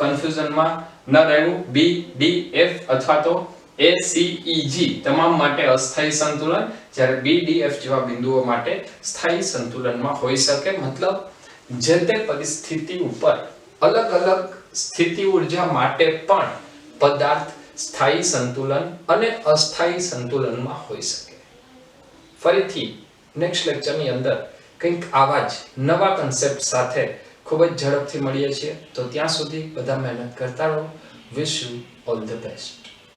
કન્ફ્યુઝનમાં ન રહેવું. B, D, F અથવા તો A, C, E, G તમામ માટે અસ્થાયી સંતુલન, જ્યારે B, D, F જેવા બિંદુઓ માટે સ્થાયી સંતુલનમાં હોઈ શકે. મતલબ જે તે પરિસ્થિતિ ઉપર અલગ અલગ સ્થિતિ ઊર્જા માટે પણ પદાર્થ સ્થાયી સંતુલન અને અસ્થાયી સંતુલનમાં હોઈ શકે. ફરીથી નેક્સ્ટ લેક્ચરની અંદર કંઈક આવા જ નવા કન્સેપ્ટ સાથે ખૂબ જ ઝડપથી મળીએ છીએ. તો ત્યાં સુધી બધા મહેનત કરતા રહો. Wish you all the best.